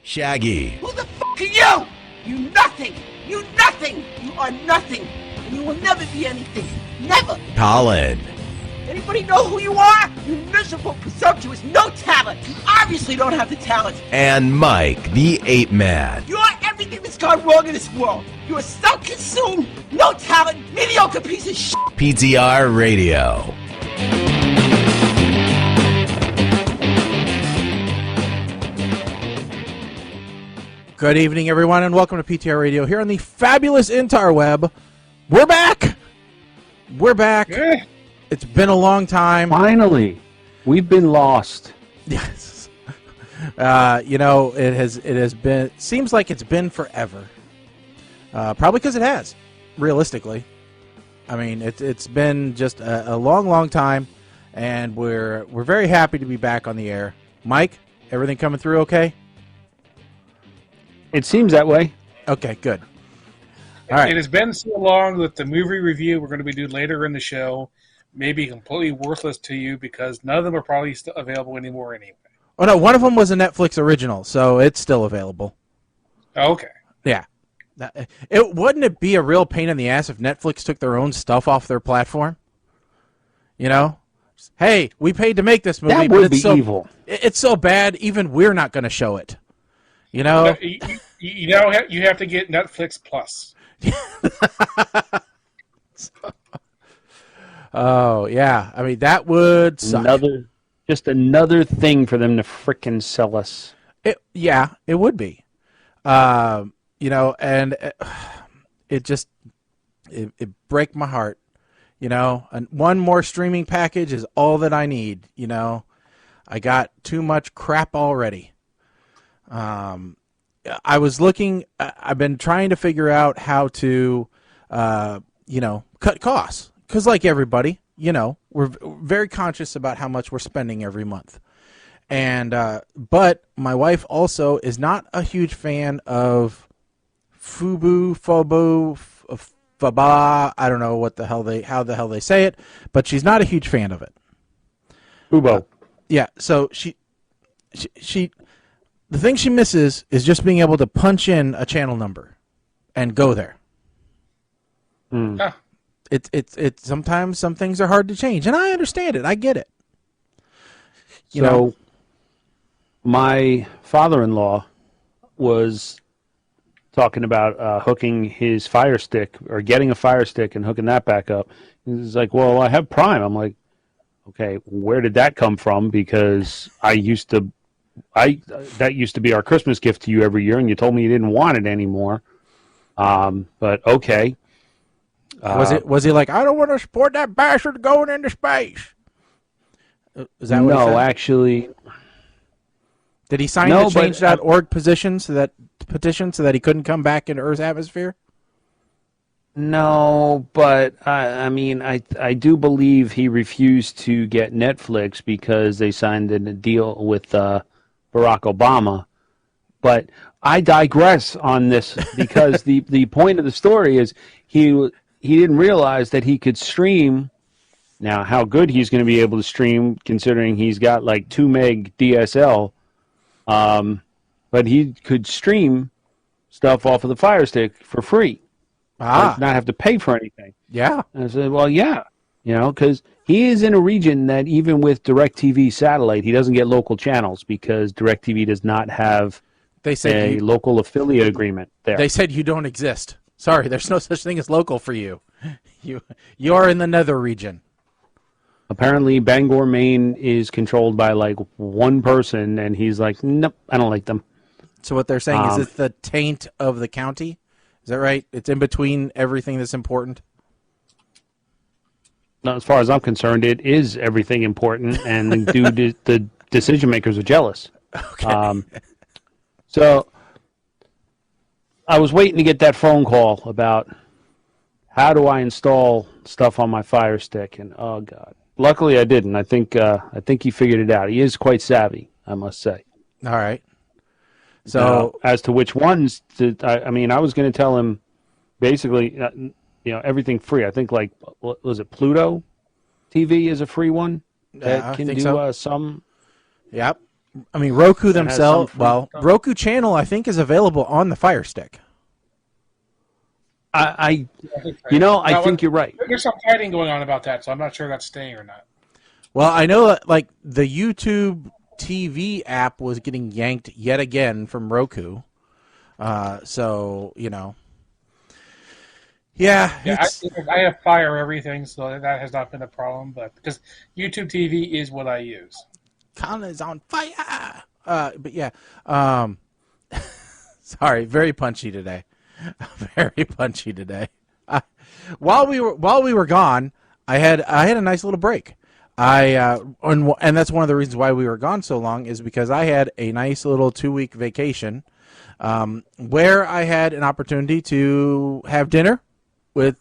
Shaggy. Who the fuck are you? You nothing. You nothing. You are nothing. And you will never be anything. Never. Colin. Anybody know who you are? You miserable, presumptuous, no talent. You obviously don't have the talent. And Mike, the Ape Man. You are everything that's gone wrong in this world. You are self-consumed, no talent, mediocre piece of shit. PTR Radio. Good evening, everyone, and welcome to PTR Radio here on the fabulous interweb. We're back. We're back. Yeah. It's been a long time. Finally, we've been lost. Yes. It has been. Seems like it's been forever. Probably because it has. Realistically, I mean, it's been just a long time, and we're very happy to be back on the air. Mike, everything coming through okay? It seems that way. Okay, good. All right. It has been so long that the movie review we're going to be doing later in the show may be completely worthless to you because none of them are probably still available anymore anyway. Oh, no, one of them was a Netflix original, so it's still available. Okay. Yeah. Wouldn't it be a real pain in the ass if Netflix took their own stuff off their platform? You know? Hey, we paid to make this movie, that but would it's be so evil. It's so bad, even we're not going to show it. You know? You now you have to get Netflix Plus. Oh, yeah. I mean, that would suck. Another thing for them to frickin' sell us. It would be. And it break my heart. You know, and one more streaming package is all that I need. You know, I got too much crap already. I was looking. I've been trying to figure out how to, cut costs. Because like everybody, we're very conscious about how much we're spending every month. And but my wife also is not a huge fan of Fubo, Faba. I don't know how the hell they say it, but she's not a huge fan of it. Fubo. Yeah. So she the thing she misses is just being able to punch in a channel number and go there. Huh. It's sometimes some things are hard to change, and I understand it. I get it. My father-in-law was talking about hooking his Fire Stick or getting a Fire Stick and hooking that back up. He's like, "Well, I have Prime." I'm like, "Okay, where did that come from?" Because that used to be our Christmas gift to you every year, and you told me you didn't want it anymore. But okay. Was he like, I don't want to support that bastard going into space? Is that what he said? Actually. Did he sign the change.org petition so that he couldn't come back into Earth's atmosphere? No, but I do believe he refused to get Netflix because they signed a deal with Barack Obama. But I digress on this because the point of the story is he didn't realize that he could stream. Now, how good he's going to be able to stream, considering he's got like 2 meg DSL, but he could stream stuff off of the Fire Stick for free, not have to pay for anything. Yeah. And I said, well, yeah, because he is in a region that even with DirecTV satellite, he doesn't get local channels because DirecTV does not have a local affiliate agreement there. They said you don't exist. Sorry, there's no such thing as local for you. You're in the nether region. Apparently, Bangor, Maine is controlled by like one person, and he's like, nope, I don't like them. So what they're saying is it's the taint of the county? Is that right? It's in between everything that's important? No, as far as I'm concerned, it is everything important, and the decision makers are jealous. Okay. So I was waiting to get that phone call about how do I install stuff on my Fire Stick, and oh god. Luckily, I didn't. I think he figured it out. He is quite savvy, I must say. All right. So as to which ones, I was going to tell him basically, everything free. I think like what was it, Pluto TV is a free one that can do some. Yep. I mean, Roku That has themselves. some Well, stuff. Roku Channel I think is available on the Fire Stick. I I think so. you know, I Now, think you're right. There's some fighting going on about that, so I'm not sure that's staying or not. Well, I know that like the YouTube TV app was getting yanked yet again from Roku. So yeah, Yeah, I have Fire everything, so that has not been a problem. But because YouTube TV is what I use. Colin is on fire. But yeah, sorry, very punchy today. Very punchy today. While we were gone, I had a nice little break. And that's one of the reasons why we were gone so long is because I had a nice little 2-week vacation, where I had an opportunity to have dinner with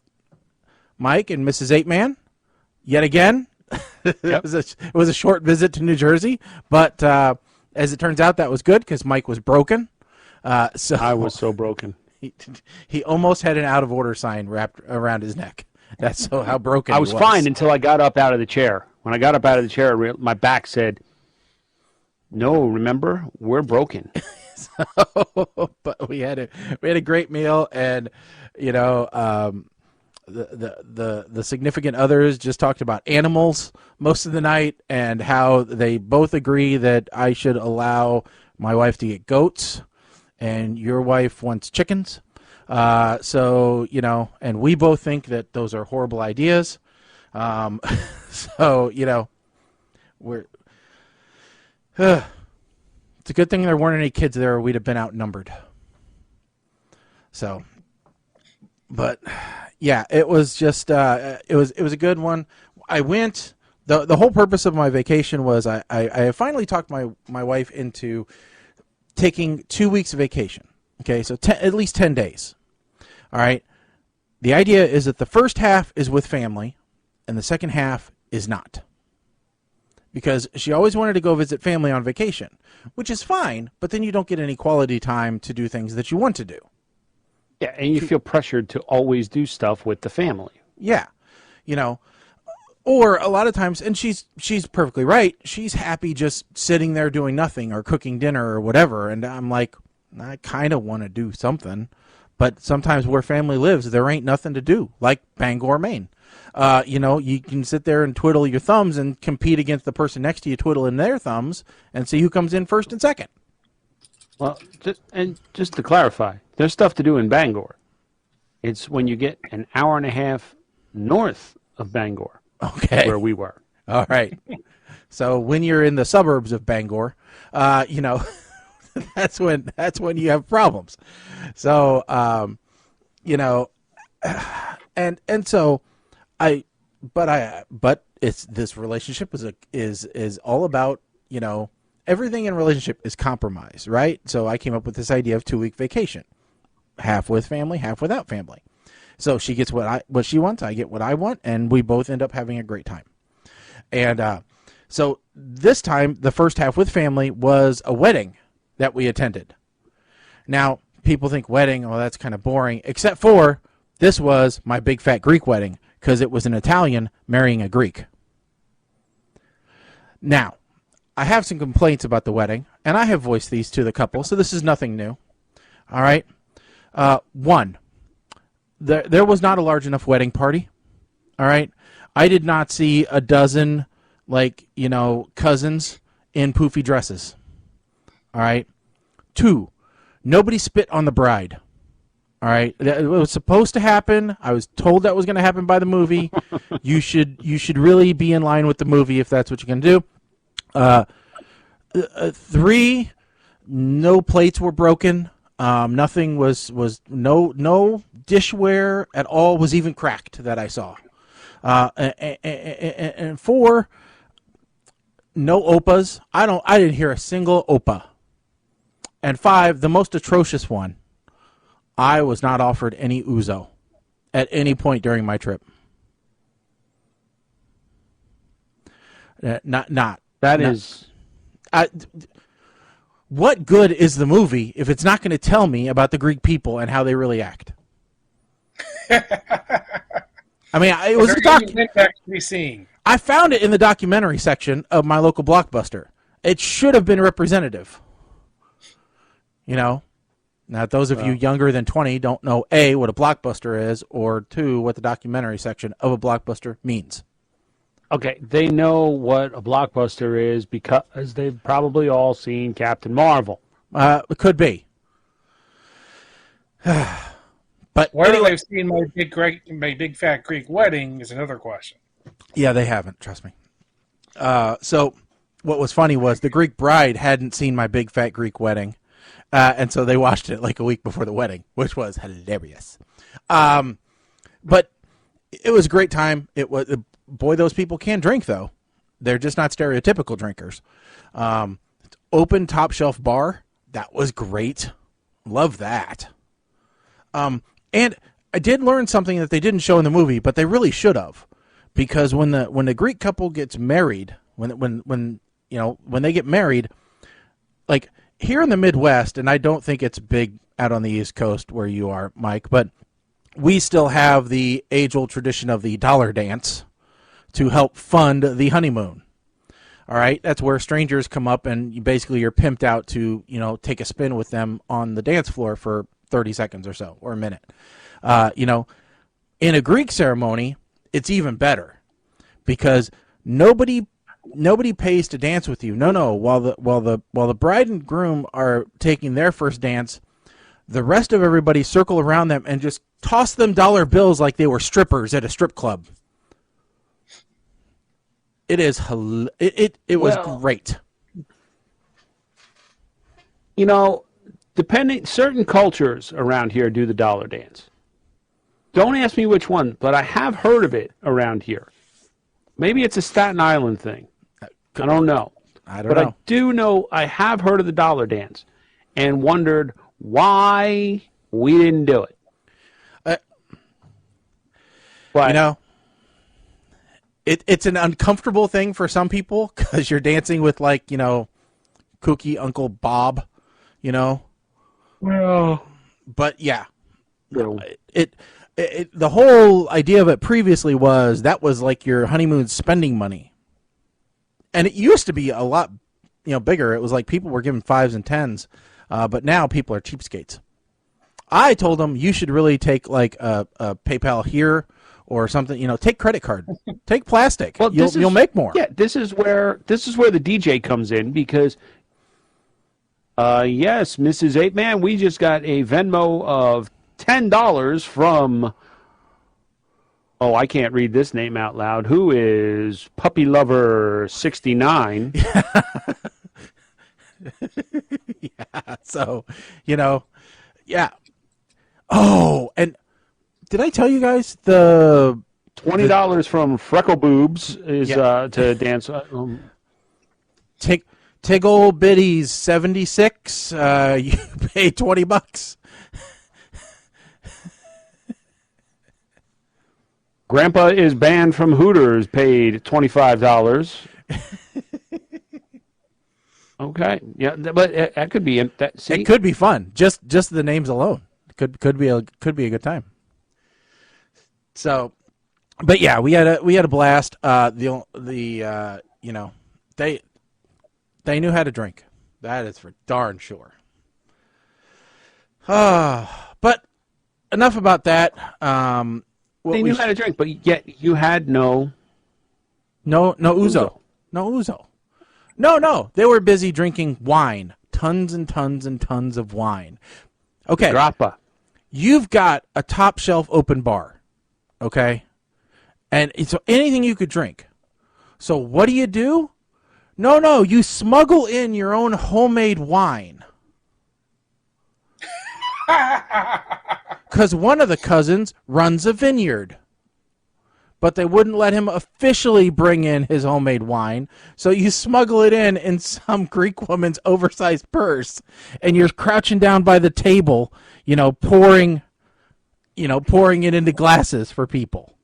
Mike and Mrs. 8-Man yet again. Yep. It was a short visit to New Jersey, but as it turns out, that was good because Mike was broken. So I was so broken. he almost had an out of order sign wrapped around his neck. That's how broken I was fine until I got up out of the chair. When I got up out of the chair, my back said, "No, remember, we're broken." But we had a great meal, and the significant others just talked about animals most of the night and how they both agree that I should allow my wife to get goats and your wife wants chickens. So, and we both think that those are horrible ideas. So, we're, it's a good thing there weren't any kids there or we'd have been outnumbered. So, but yeah, it was just, it was a good one. I went, the whole purpose of my vacation was I finally talked my wife into taking 2 weeks of vacation. Okay. So at least 10 days. All right. The idea is that the first half is with family and the second half is not. Because she always wanted to go visit family on vacation, which is fine, but then you don't get any quality time to do things that you want to do. Yeah, and you feel pressured to always do stuff with the family. Yeah. Or a lot of times, and she's perfectly right, she's happy just sitting there doing nothing or cooking dinner or whatever. And I'm like, I kind of want to do something. But sometimes where family lives, there ain't nothing to do, like Bangor, Maine. You can sit there and twiddle your thumbs and compete against the person next to you twiddling their thumbs and see who comes in first and second. Well, just to clarify, there's stuff to do in Bangor. It's when you get an hour and a half north of Bangor, Okay. where we were. All right. So when you're in the suburbs of Bangor, that's when you have problems. So, and so but it's this relationship is all about, everything in a relationship is compromise, right? So I came up with this idea of 2-week vacation, half with family, half without family. So she gets what she wants, I get what I want, and we both end up having a great time. And so this time, the first half with family was a wedding that we attended. Now, people think wedding, that's kind of boring, except for this was my big fat Greek wedding because it was an Italian marrying a Greek. Now, I have some complaints about the wedding, and I have voiced these to the couple, so this is nothing new. All right. One, there was not a large enough wedding party. All right. I did not see a dozen, cousins in poofy dresses. All right. 2, nobody spit on the bride. All right. It was supposed to happen. I was told that was going to happen by the movie. You should really be in line with the movie if that's what you're going to do. 3, no plates were broken. Nothing was no dishware at all was even cracked that I saw. And 4, no opas. I didn't hear a single opa. And 5, the most atrocious one, I was not offered any ouzo at any point during my trip. What good is the movie if it's not going to tell me about the Greek people and how they really act? I mean, it was a to be seen. I found it in the documentary section of my local Blockbuster. It should have been representative. You know? Now, those of you younger than 20 don't know, A, what a blockbuster is, or 2, what the documentary section of a blockbuster means. Okay, they know what a blockbuster is because they've probably all seen Captain Marvel. It could be. But Whether anyway, they've seen my big fat Greek wedding is another question. yeah, they haven't, trust me. So what was funny was the Greek bride hadn't seen My Big Fat Greek Wedding, and so they watched it like a week before the wedding, which was hilarious. But it was a great time. It was, boy, those people can drink, though. They're just not stereotypical drinkers. Open top shelf bar, that was great. Love that. And I did learn something that they didn't show in the movie, but they really should have, because when the Greek couple gets married, when they get married, like here in the Midwest, and I don't think it's big out on the East Coast where you are, Mike, but we still have the age-old tradition of the dollar dance to help fund the honeymoon. All right, that's where strangers come up and you're pimped out to, take a spin with them on the dance floor for 30 seconds or so, or a minute. In a Greek ceremony, it's even better because nobody pays to dance with you. No. While the bride and groom are taking their first dance, the rest of everybody circle around them and just toss them dollar bills like they were strippers at a strip club. It is it was great. Certain cultures around here do the dollar dance. Don't ask me which one, but I have heard of it around here. Maybe it's a Staten Island thing. I don't know. But I do know I have heard of the dollar dance and wondered why we didn't do it. But it's an uncomfortable thing for some people because you're dancing with kooky Uncle Bob, Well, but yeah, the whole idea of it previously was that was like your honeymoon spending money, and it used to be a lot, bigger. It was like people were giving 5s and 10s, but now people are cheapskates. I told them you should really take like a PayPal here or something. Take credit card, take plastic. Well, you'll make more. Yeah, this is where the DJ comes in because. Yes, Mrs. 8-Man, we just got a Venmo of $10 from, I can't read this name out loud. Who is Puppy Lover 69? Yeah, so, yeah. Oh, and did I tell you guys the $20 from Freckle Boobs is to dance. Tig old biddies 76. You pay $20. Grandpa is banned from Hooters. Paid $25. Okay, yeah, but that could be that. See? It could be fun. Just the names alone could be a good time. So, but yeah, we had a blast. They knew how to drink. That is for darn sure. But enough about that. They knew how to drink, but yet you had no ouzo. No ouzo. No. They were busy drinking wine. Tons and tons and tons of wine. Okay. Grappa. You've got a top shelf open bar. Okay? And it's anything you could drink. So what do? No, you smuggle in your own homemade wine. Because one of the cousins runs a vineyard. But they wouldn't let him officially bring in his homemade wine. So you smuggle it in some Greek woman's oversized purse. And you're crouching down by the table, pouring it into glasses for people.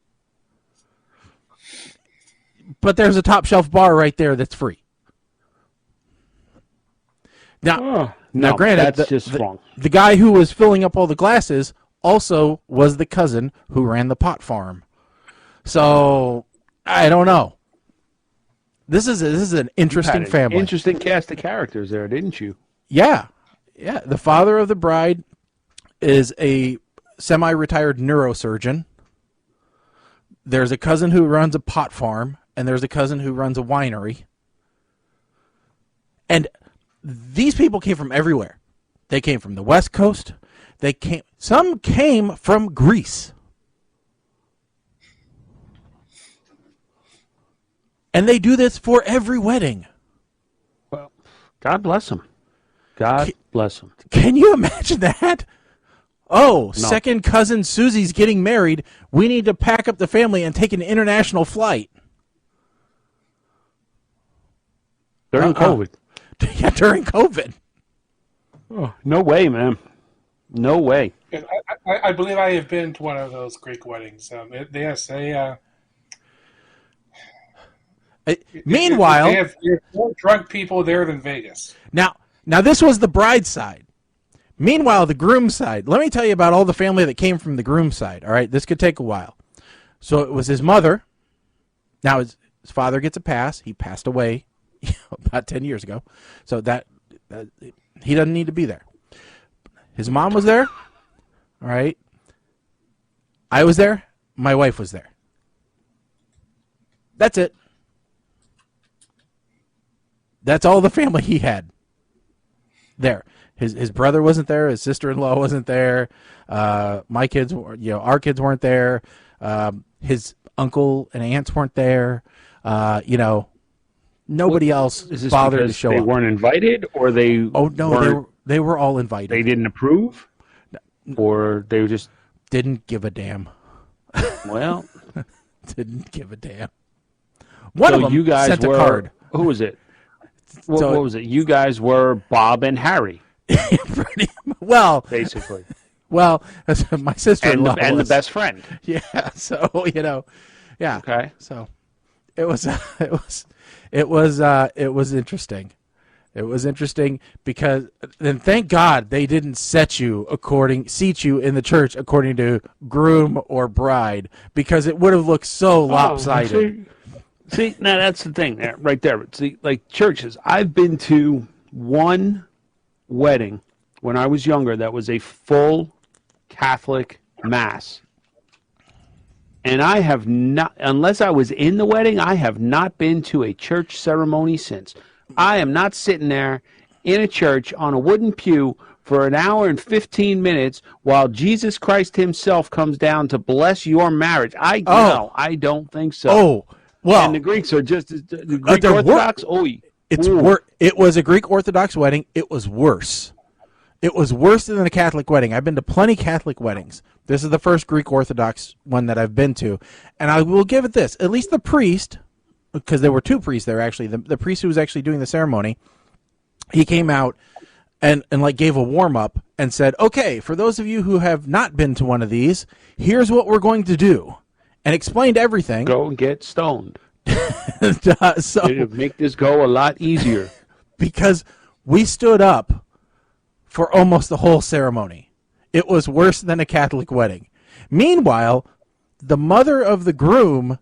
But there's a top shelf bar right there that's free. Now, granted, that's just wrong. The guy who was filling up all the glasses also was the cousin who ran the pot farm. So, I don't know. This is an interesting Had an family. Interesting cast of characters there, didn't you? Yeah. The father of the bride is a semi-retired neurosurgeon. There's a cousin who runs a pot farm, and there's a cousin who runs a winery. And these people came from everywhere. They came from the West Coast. Some came from Greece. And they do this for every wedding. Well, God bless them. God bless them. Can you imagine that? Oh, no. Second cousin Susie's getting married. We need to pack up the family and take an international flight. During COVID. Yeah, during COVID. Oh, no way, man. No way. I believe I have been to one of those Greek weddings. Meanwhile, they have more drunk people there than Vegas. Now this was the bride's side. Meanwhile, the groom's side. Let me tell you about all the family that came from the groom's side. All right, this could take a while. So it was his mother. Now his father gets a pass. He passed away about 10 years ago, so that he doesn't need to be there. His mom was there. All right. I was there. My wife was there. That's it. That's all the family he had there. His brother wasn't there. His sister-in-law wasn't there. My kids, our kids weren't there. His uncle and aunts weren't there. Nobody else bothered to show up. They weren't invited, or they? Oh no, they were all invited. They didn't approve, or they just didn't give a damn. Well, didn't give a damn. One of them you guys sent were, a card. Who was it? What was it? You guys were Bob and Harry. Well, basically. Well, my sister-in-law and the best friend. Yeah. So yeah. Okay. So it was interesting. It was interesting because then thank God they didn't seat you in the church according to groom or bride, because it would have looked so lopsided. See, now that's the thing there, right there. See, like churches, I've been to one wedding when I was younger that was a full Catholic mass. And I have not, unless I was in the wedding, I have not been to a church ceremony since. I am not sitting there in a church on a wooden pew for an hour and 15 minutes while Jesus Christ himself comes down to bless your marriage. No, I don't think so. Oh, well. And the Greeks are just, the Greek Orthodox, It was a Greek Orthodox wedding. It was worse. It was worse than a Catholic wedding. I've been to plenty Catholic weddings. This is the first Greek Orthodox one that I've been to. And I will give it this. At least the priest, because there were two priests there actually, the priest who was actually doing the ceremony, he came out and gave a warm-up and said, okay, for those of you who have not been to one of these, here's what we're going to do. And explained everything. Go and get stoned. So it'll make this go a lot easier. Because we stood up for almost the whole ceremony. It was worse than a Catholic wedding. Meanwhile, the mother of the groom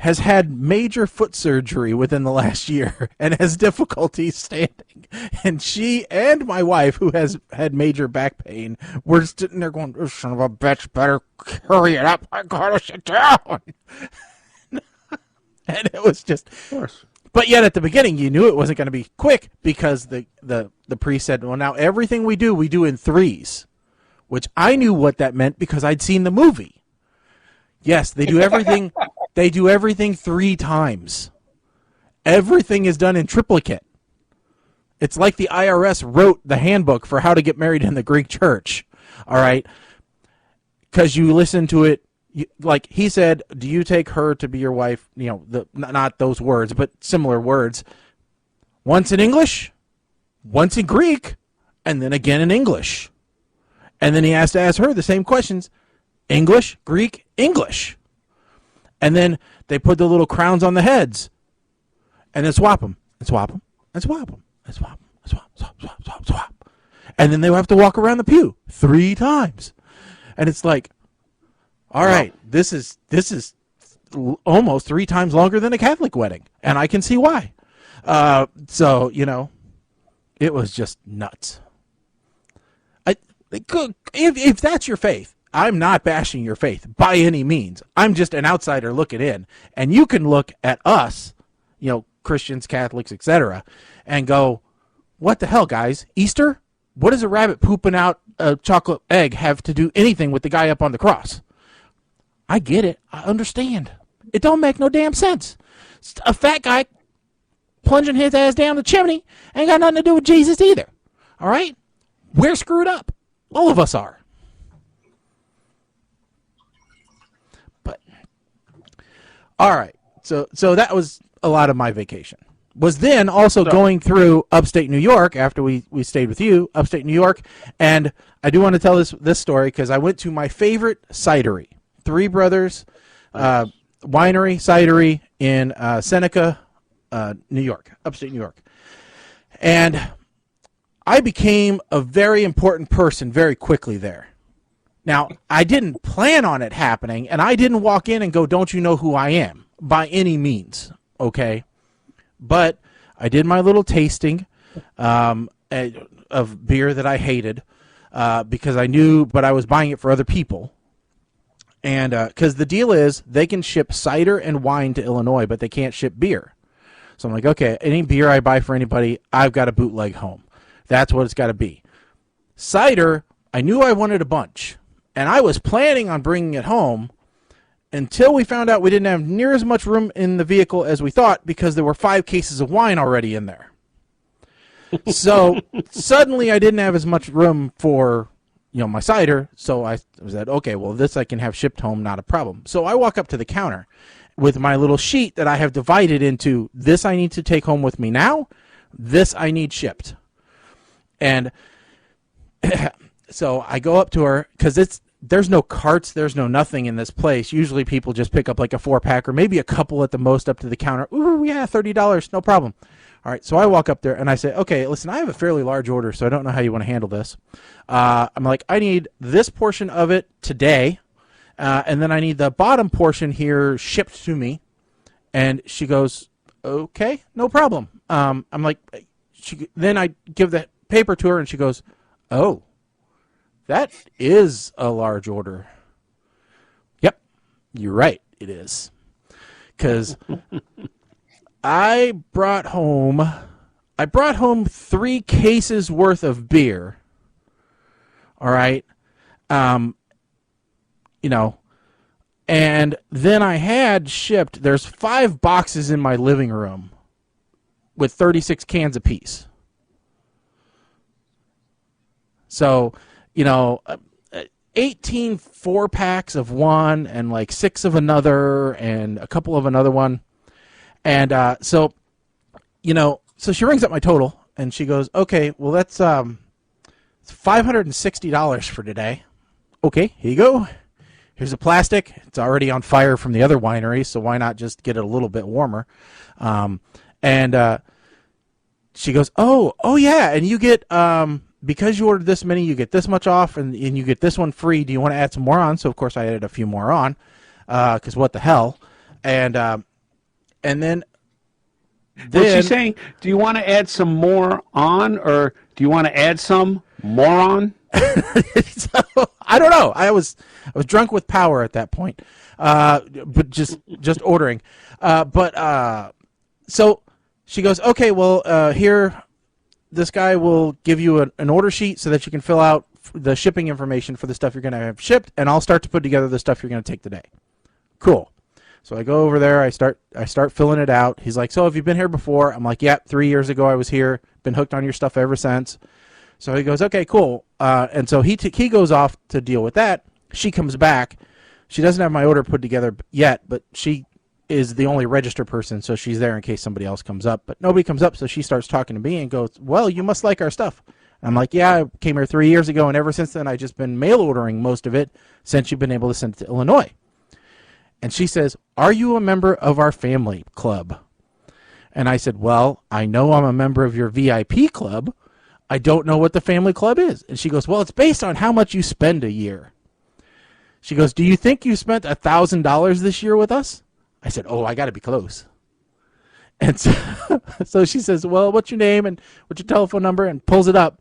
has had major foot surgery within the last year and has difficulty standing. And she and my wife, who has had major back pain, were sitting there going, oh, son of a bitch, better hurry it up. I gotta sit down. And it was just... Of course. But yet at the beginning, you knew it wasn't going to be quick because the priest said, well, now everything we do in threes, which I knew what that meant because I'd seen the movie. Yes, they do everything. They do everything 3 times. Everything is done in triplicate. It's like the IRS wrote the handbook for how to get married in the Greek church. All right, because you listen to it. Like he said, do you take her to be your wife? Not those words, but similar words. Once in English, once in Greek, and then again in English. And then he has to ask her the same questions. English, Greek, English. And then they put the little crowns on the heads. And then swap them. And swap them. And swap them. And swap them. And swap. And then they have to walk around the pew 3 times. And it's like, all right, this is almost 3 times longer than a Catholic wedding, and I can see why. So, it was just nuts. If that's your faith, I'm not bashing your faith by any means. I'm just an outsider looking in. And you can look at us, Christians, Catholics, etc., and go, what the hell, guys? Easter? What does a rabbit pooping out a chocolate egg have to do anything with the guy up on the cross? I get it. I understand. It don't make no damn sense. A fat guy plunging his ass down the chimney ain't got nothing to do with Jesus either. All right? We're screwed up. All of us are. But, all right. So that was a lot of my vacation. Was then also going through upstate New York after we stayed with you, upstate New York. And I do want to tell this story because I went to my favorite cidery, Three Brothers Winery, Cidery in Seneca, New York, upstate New York. And I became a very important person very quickly there. Now, I didn't plan on it happening, and I didn't walk in and go, don't you know who I am, by any means, okay? But I did my little tasting of beer that I hated because I knew, but I was buying it for other people. And because the deal is they can ship cider and wine to Illinois, but they can't ship beer. So I'm like, okay, any beer I buy for anybody, I've got to bootleg home. That's what it's got to be. Cider, I knew I wanted a bunch, and I was planning on bringing it home until we found out we didn't have near as much room in the vehicle as we thought because there were 5 cases of wine already in there. So suddenly I didn't have as much room for my cider, so I said, okay, well, this I can have shipped home, not a problem. So I walk up to the counter with my little sheet that I have divided into this I need to take home with me now, this I need shipped. And so I go up to her because there's no carts, there's no nothing in this place. Usually people just pick up like a 4-pack or maybe a couple at the most up to the counter. Ooh, yeah, $30, no problem. All right, so I walk up there and I say, okay, listen, I have a fairly large order, so I don't know how you want to handle this. I'm like, I need this portion of it today, and then I need the bottom portion here shipped to me. And she goes, okay, no problem. I'm like, then I give the paper to her, and she goes, oh, that is a large order. Yep, you're right, it is. Because I brought home 3 cases worth of beer. All right. And then I had shipped, there's 5 boxes in my living room with 36 cans apiece. So, 18 4-packs of one and like 6 of another and a couple of another one. And so she rings up my total and she goes, okay, well, that's $560 for today. Okay, here you go. Here's a plastic. It's already on fire from the other winery, so why not just get it a little bit warmer? And she goes, oh yeah, and you get, because you ordered this many, you get this much off, and you get this one free. Do you want to add some more on? So, of course, I added a few more on, because what the hell? And then was she saying, do you want to add some more on, or do you want to add some more on? So, I don't know. I was drunk with power at that point, but just ordering. So she goes, okay, well, here, this guy will give you an order sheet so that you can fill out the shipping information for the stuff you're going to have shipped, and I'll start to put together the stuff you're going to take today. Cool. So I go over there. I start filling it out. He's like, so have you been here before? I'm like, yeah, 3 years ago I was here. Been hooked on your stuff ever since. So he goes, okay, cool. And so he goes off to deal with that. She comes back. She doesn't have my order put together yet, but she is the only register person, so she's there in case somebody else comes up. But nobody comes up, so she starts talking to me and goes, well, you must like our stuff. I'm like, yeah, I came here 3 years ago, and ever since then I've just been mail ordering most of it since you've been able to send it to Illinois. And she says, are you a member of our family club? And I said, well, I know I'm a member of your VIP club. I don't know what the family club is. And she goes, well, it's based on how much you spend a year. She goes, do you think you spent $1,000 this year with us? I said, oh, I got to be close. And so she says, well, what's your name and what's your telephone number, and pulls it up.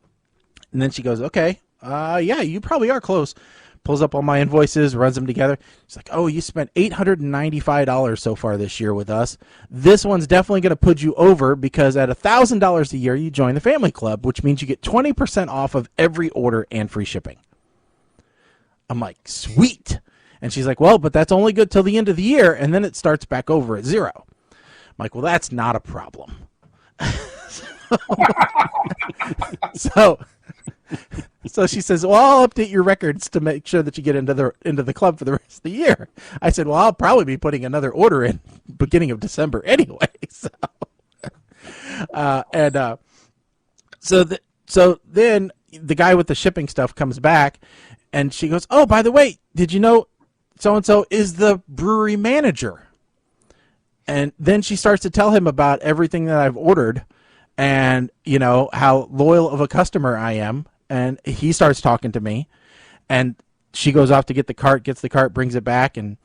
And then she goes, okay, yeah, you probably are close. Pulls up all my invoices, runs them together. She's like, oh, you spent $895 so far this year with us. This one's definitely going to put you over because at $1,000 a year, you join the family club, which means you get 20% off of every order and free shipping. I'm like, sweet. And she's like, well, but that's only good till the end of the year, and then it starts back over at zero. I'm like, well, that's not a problem. So she says, well, I'll update your records to make sure that you get into the club for the rest of the year. I said, well, I'll probably be putting another order in beginning of December anyway. So then the guy with the shipping stuff comes back, and she goes, oh, by the way, did you know so-and-so is the brewery manager? And then she starts to tell him about everything that I've ordered and, you know, how loyal of a customer I am. And he starts talking to me, and she goes off to get the cart, gets the cart, brings it back, and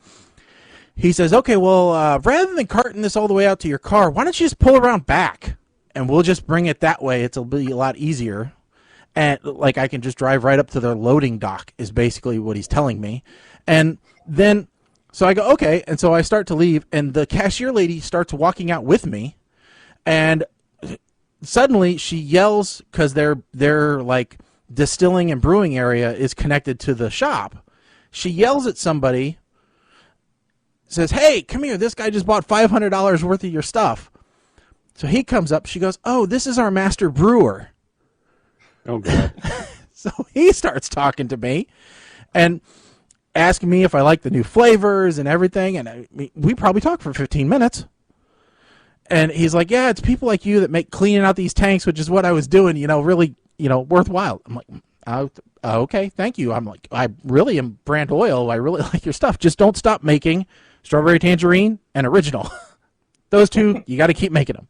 he says, okay, well, rather than carting this all the way out to your car, why don't you just pull around back, and we'll just bring it that way. It'll be a lot easier. And, like, I can just drive right up to their loading dock is basically what he's telling me. And then, so I go, okay, and so I start to leave, and the cashier lady starts walking out with me, and suddenly she yells, because they're like, distilling and brewing area is connected to the shop. She yells at somebody, says, hey, come here, this guy just bought $500 worth of your stuff. So he comes up, she goes, oh, this is our master brewer. Oh, God. So he starts talking to me and asking me if I like the new flavors and everything, and we probably talked for 15 minutes. And he's like, yeah, it's people like you that make cleaning out these tanks, which is what I was doing, you know, really, you know, worthwhile. I'm like, okay, thank you. I'm like, I really am brand loyal. I really like your stuff. Just don't stop making strawberry tangerine and original. Those two, you got to keep making them.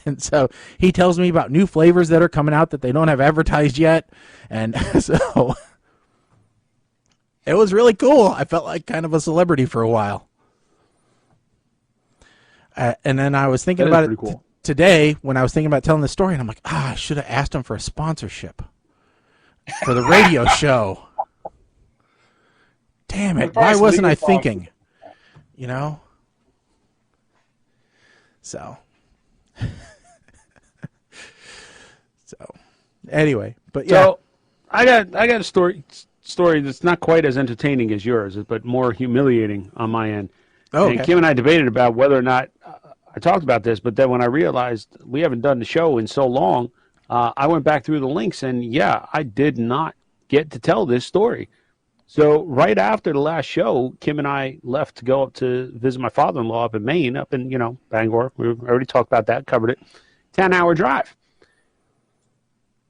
And so he tells me about new flavors that are coming out that they don't have advertised yet. And so it was really cool. I felt like kind of a celebrity for a while. And then I was thinking about it today when I was thinking about telling the story, and I'm like, I should have asked him for a sponsorship for the radio show. Damn it. Why wasn't I thinking? You know? So anyway, but yeah. So I got a story that's not quite as entertaining as yours, but more humiliating on my end. Oh, okay. And Kim and I debated about whether or not I talked about this, but then when I realized we haven't done the show in so long, I went back through the links, and yeah, I did not get to tell this story. So right after the last show, Kim and I left to go up to visit my father-in-law up in Maine, up in, Bangor. We already talked about that, covered it. 10-hour drive.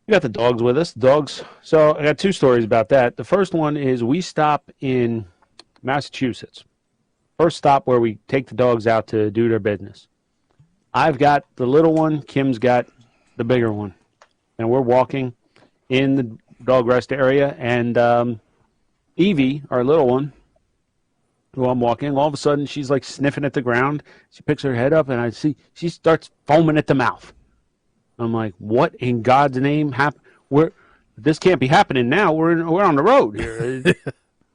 We got the dogs with us. So I got two stories about that. The first one is we stop in Massachusetts. First stop where we take the dogs out to do their business. I've got the little one. Kim's got the bigger one. And we're walking in the dog rest area. And Evie, our little one, who I'm walking, all of a sudden she's like sniffing at the ground. She picks her head up, and I see she starts foaming at the mouth. I'm like, what in God's name happened? This can't be happening now. We're on the road here.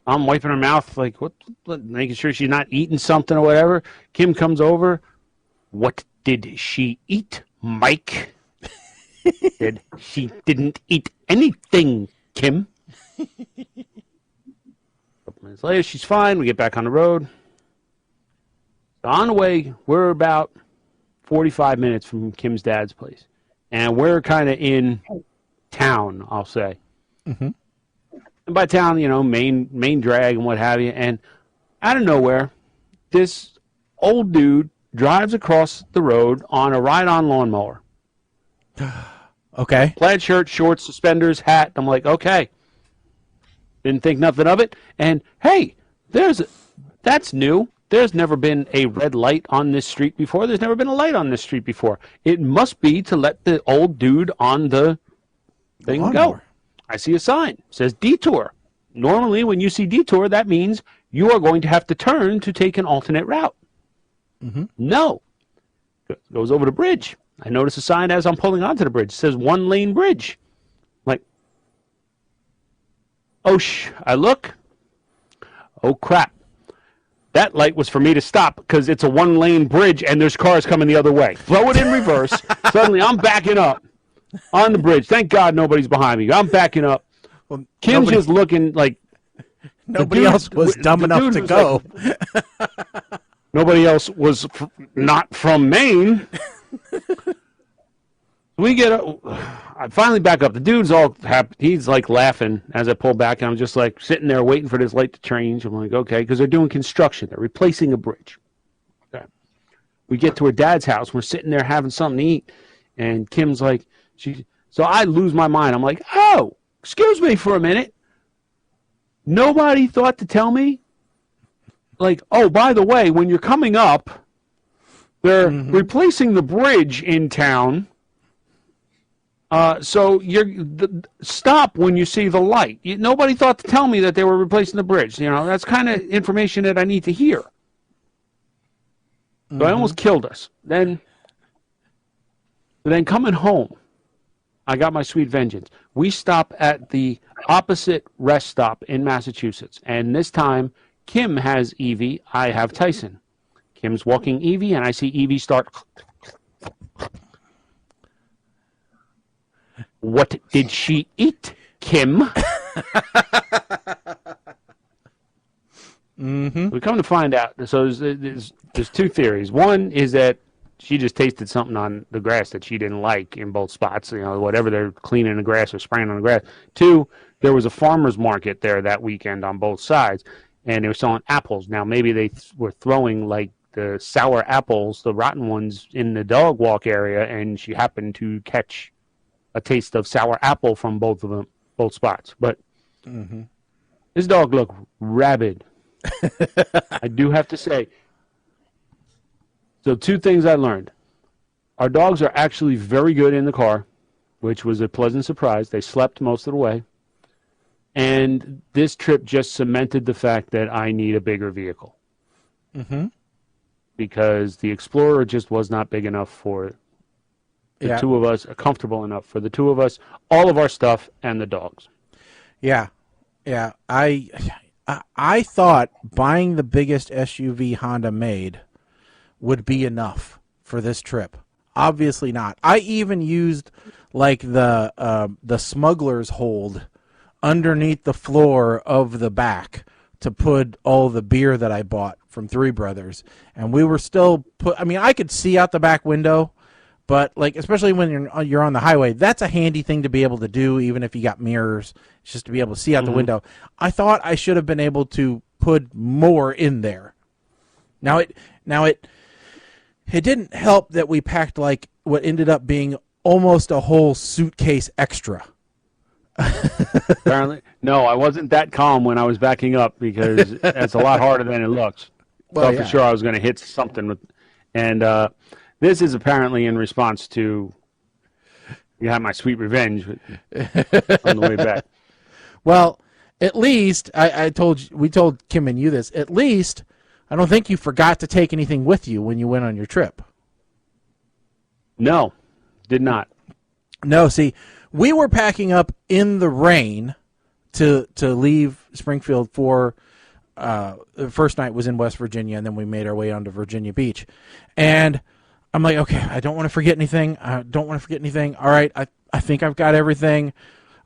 I'm wiping her mouth, like, what, making sure she's not eating something or whatever. Kim comes over. What did she eat, Mike? Said she didn't eat anything, Kim. A couple minutes later, she's fine. We get back on the road. So on the way, we're about 45 minutes from Kim's dad's place. And we're kind of in town, I'll say. Mm-hmm. And by town, main drag and what have you. And out of nowhere, this old dude drives across the road on a ride-on lawnmower. Okay. Plaid shirt, shorts, suspenders, hat. I'm like, okay. Didn't think nothing of it. And, hey, that's new. There's never been a red light on this street before. There's never been a light on this street before. It must be to let the old dude on the thing go. I see a sign. It says detour. Normally, when you see detour, that means you are going to have to turn to take an alternate route. No. Goes over the bridge. I notice a sign as I'm pulling onto the bridge. It says 1-lane bridge. Like, I look. Oh, crap. That light was for me to stop because it's a 1-lane bridge and there's cars coming the other way. Throw it in reverse. Suddenly, I'm backing up on the bridge. Thank God nobody's behind me. I'm backing up. Well, Kim's just looking like... Nobody else was dumb enough to go. Like, nobody else was not from Maine. I finally back up. The dude's all happy. He's like laughing as I pull back, and I'm just like sitting there waiting for this light to change. I'm like, okay, because they're doing construction. They're replacing a bridge. Okay. We get to her dad's house. We're sitting there having something to eat, and Kim's like, so I lose my mind. I'm like, oh, excuse me for a minute. Nobody thought to tell me, like, oh, by the way, when you're coming up, they're replacing the bridge in town. So stop when you see the light. Nobody thought to tell me that they were replacing the bridge. You know, that's kind of information that I need to hear. So I almost killed us. Then coming home, I got my sweet vengeance. We stop at the opposite rest stop in Massachusetts. And this time, Kim has Evie, I have Tyson. Kim's walking Evie, and I see Evie start. What did she eat, Kim? We come to find out. So there's two theories. One is that she just tasted something on the grass that she didn't like in both spots. You know, whatever they're cleaning the grass or spraying on the grass. Two, there was a farmer's market there that weekend on both sides, and they were selling apples. Now maybe they were throwing like the sour apples, the rotten ones, in the dog walk area, and she happened to catch a taste of sour apple from both spots. But this dog looked rabid. I do have to say. So two things I learned. Our dogs are actually very good in the car, which was a pleasant surprise. They slept most of the way. And this trip just cemented the fact that I need a bigger vehicle. Because the Explorer just was not big enough for the two of us, comfortable enough for the two of us, all of our stuff, and the dogs. Yeah. I thought buying the biggest SUV Honda made would be enough for this trip. Obviously not. I even used like the smuggler's hold underneath the floor of the back to put all the beer that I bought from Three Brothers, and we were still I could see out the back window, but like especially when you're on the highway, that's a handy thing to be able to do, even if you got mirrors, it's just to be able to see out the window. I thought I should have been able to put more in there. Now it didn't help that we packed like what ended up being almost a whole suitcase extra. Apparently, no, I wasn't that calm when I was backing up because it's a lot harder than it looks. Well, for sure I was going to hit something with, and this is apparently in response to you had my sweet revenge on the way back. Well, at least we told Kim and you this. At least I don't think you forgot to take anything with you when you went on your trip. No, did not. No, see, we were packing up in the rain to leave Springfield for the first night was in West Virginia, and then we made our way onto Virginia Beach. And I'm like, okay, I don't want to forget anything. All right, I think I've got everything.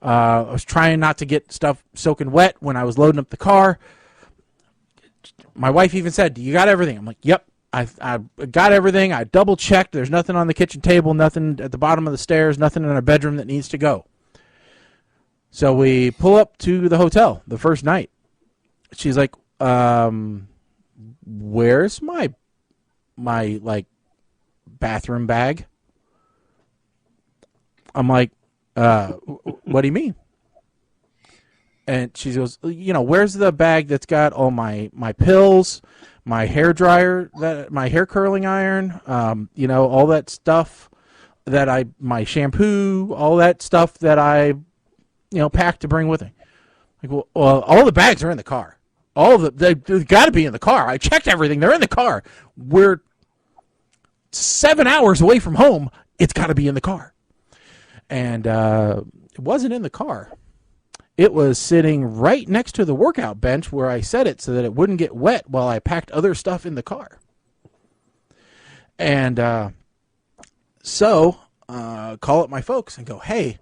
I was trying not to get stuff soaking wet when I was loading up the car. My wife even said, "Do you got everything?" I'm like, "Yep, I got everything. I double checked. There's nothing on the kitchen table, nothing at the bottom of the stairs, nothing in our bedroom that needs to go." So we pull up to the hotel the first night. She's like, "Where's my like bathroom bag?" I'm like, "What do you mean?" And she goes, "Where's the bag that's got all my pills, my hair dryer, my hair curling iron, all that stuff my shampoo, all that stuff that I, packed to bring with me." Like, well, all the bags are in the car. They've got to be in the car. I checked everything. They're in the car. We're 7 hours away from home. It's got to be in the car. And it wasn't in the car. It was sitting right next to the workout bench where I set it so that it wouldn't get wet while I packed other stuff in the car. And so call up my folks and go, hey,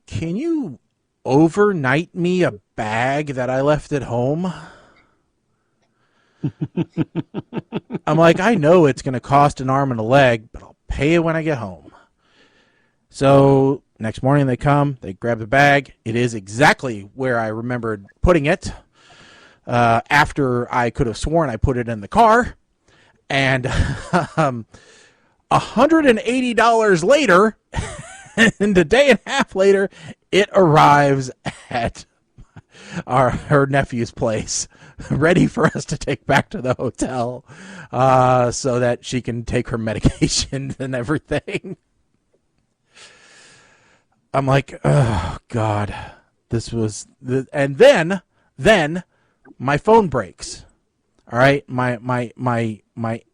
can you overnight me a bag that I left at home? I'm like, I know it's going to cost an arm and a leg, but I'll pay it when I get home. So next morning they come, they grab the bag. It is exactly where I remembered putting it after I could have sworn I put it in the car. And $180 later, and a day and a half later, it arrives at her nephew's place, ready for us to take back to the hotel so that she can take her medication and everything. I'm like, oh, God. This was... And then my phone breaks. All right? My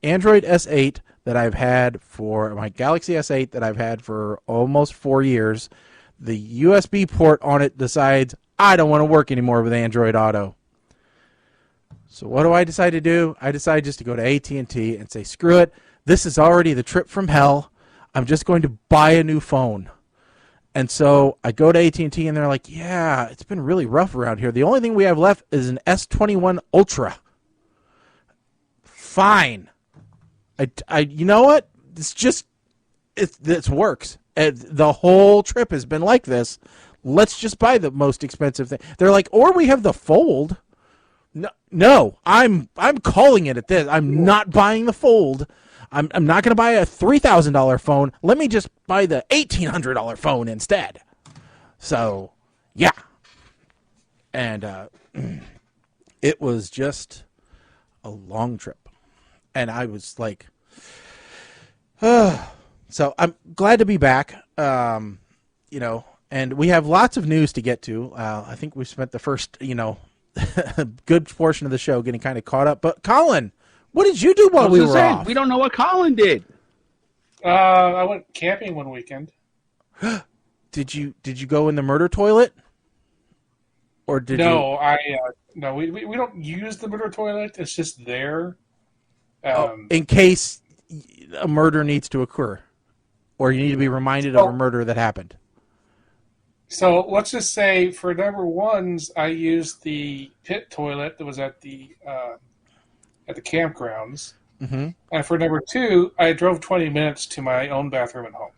Android S8 that I've had for... My Galaxy S8 that I've had for almost 4 years, the USB port on it decides, I don't want to work anymore with Android Auto. So what do I decide to do? I decide just to go to AT&T and say, screw it. This is already the trip from hell. I'm just going to buy a new phone. And so I go to AT&T and they're like, yeah, it's been really rough around here. The only thing we have left is an S21 Ultra. Fine. I you know what? This works. The whole trip has been like this. Let's just buy the most expensive thing. They're like, or we have the Fold. No, I'm calling it at this. I'm not buying the Fold. I'm not going to buy a $3,000 phone. Let me just buy the $1,800 phone instead. So, yeah. And it was just a long trip. And I was like, so I'm glad to be back. And we have lots of news to get to. I think we spent the first, good portion of the show getting kind of caught up. But Colin, what did you do while we were off? We don't know what Colin did. I went camping one weekend. Did you go in the murder toilet? Or did no, we don't use the murder toilet. It's just there. In case a murder needs to occur. Or you need to be reminded of a murder that happened. So let's just say for number ones, I used the pit toilet that was at the campgrounds. Mm-hmm. And for number two, I drove 20 minutes to my own bathroom at home.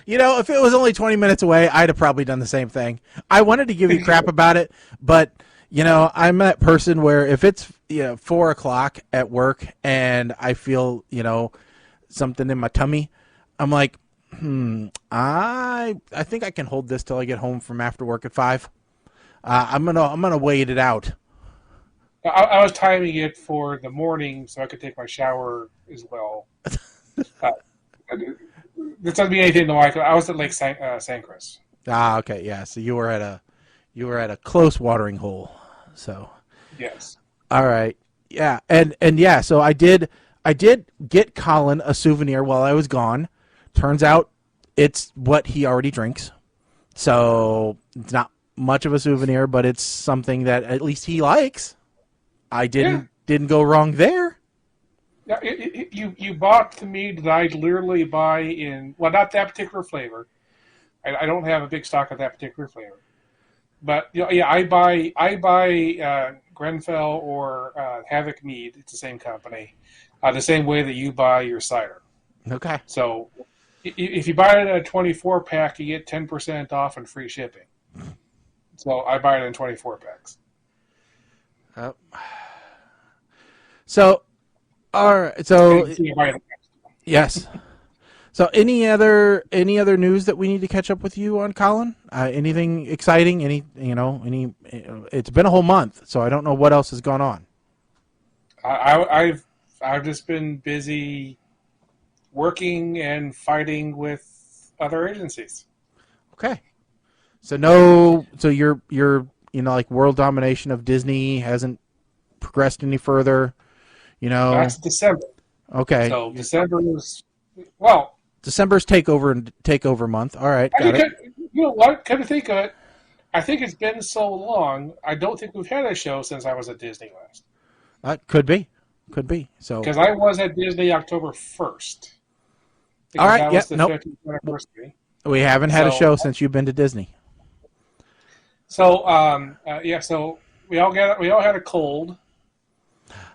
If it was only 20 minutes away, I'd have probably done the same thing. I wanted to give you crap about it, but, I'm that person where if it's 4 o'clock at work and I feel, something in my tummy, I'm like, I think I can hold this till I get home from after work at 5. I'm gonna wait it out. I was timing it for the morning so I could take my shower as well. This doesn't mean anything to Mike. I was at Lake San Chris. Okay, yeah. So you were at a close watering hole. So yes. All right, yeah, and yeah. So I did get Colin a souvenir while I was gone. Turns out it's what he already drinks. So it's not much of a souvenir, but it's something that at least he likes. I didn't go wrong there. Yeah, you bought the mead that I literally buy in, well, not that particular flavor. I don't have a big stock of that particular flavor. But I buy Grenfell or Havoc mead. It's the same company, the same way that you buy your cider. Okay. So if you buy it in a 24 pack, you get 10% off and free shipping. So I buy it in 24 packs. So, all right. So yes. So any other news that we need to catch up with you on, Colin? Anything exciting? It's been a whole month, so I don't know what else has gone on. I've just been busy working and fighting with other agencies. Okay. So you're like world domination of Disney hasn't progressed any further. That's December. Okay. So December is, well, December's takeover month. All right, got it. You know what? Come to think of it, I think it's been so long. I don't think we've had a show since I was at Disney last. Could be. So because I was at Disney October 1st. All right. That Yeah. was the Nope. 50th anniversary. We haven't had a show since you've been to Disney. So so we all had a cold.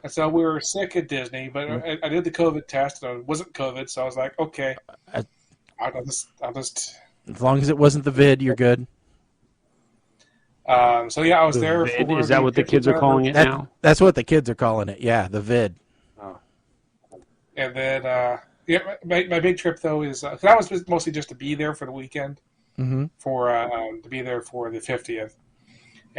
And so we were sick at Disney, but I did the COVID test, and it wasn't COVID, so I was like, okay, I'll just. As long as it wasn't the vid, you're good. I was there. Vid? Is that what the kids are calling it now? That's what the kids are calling it. Yeah, the vid. Oh. And then, my big trip though is that was mostly just to be there for the weekend, for to be there for the 50th.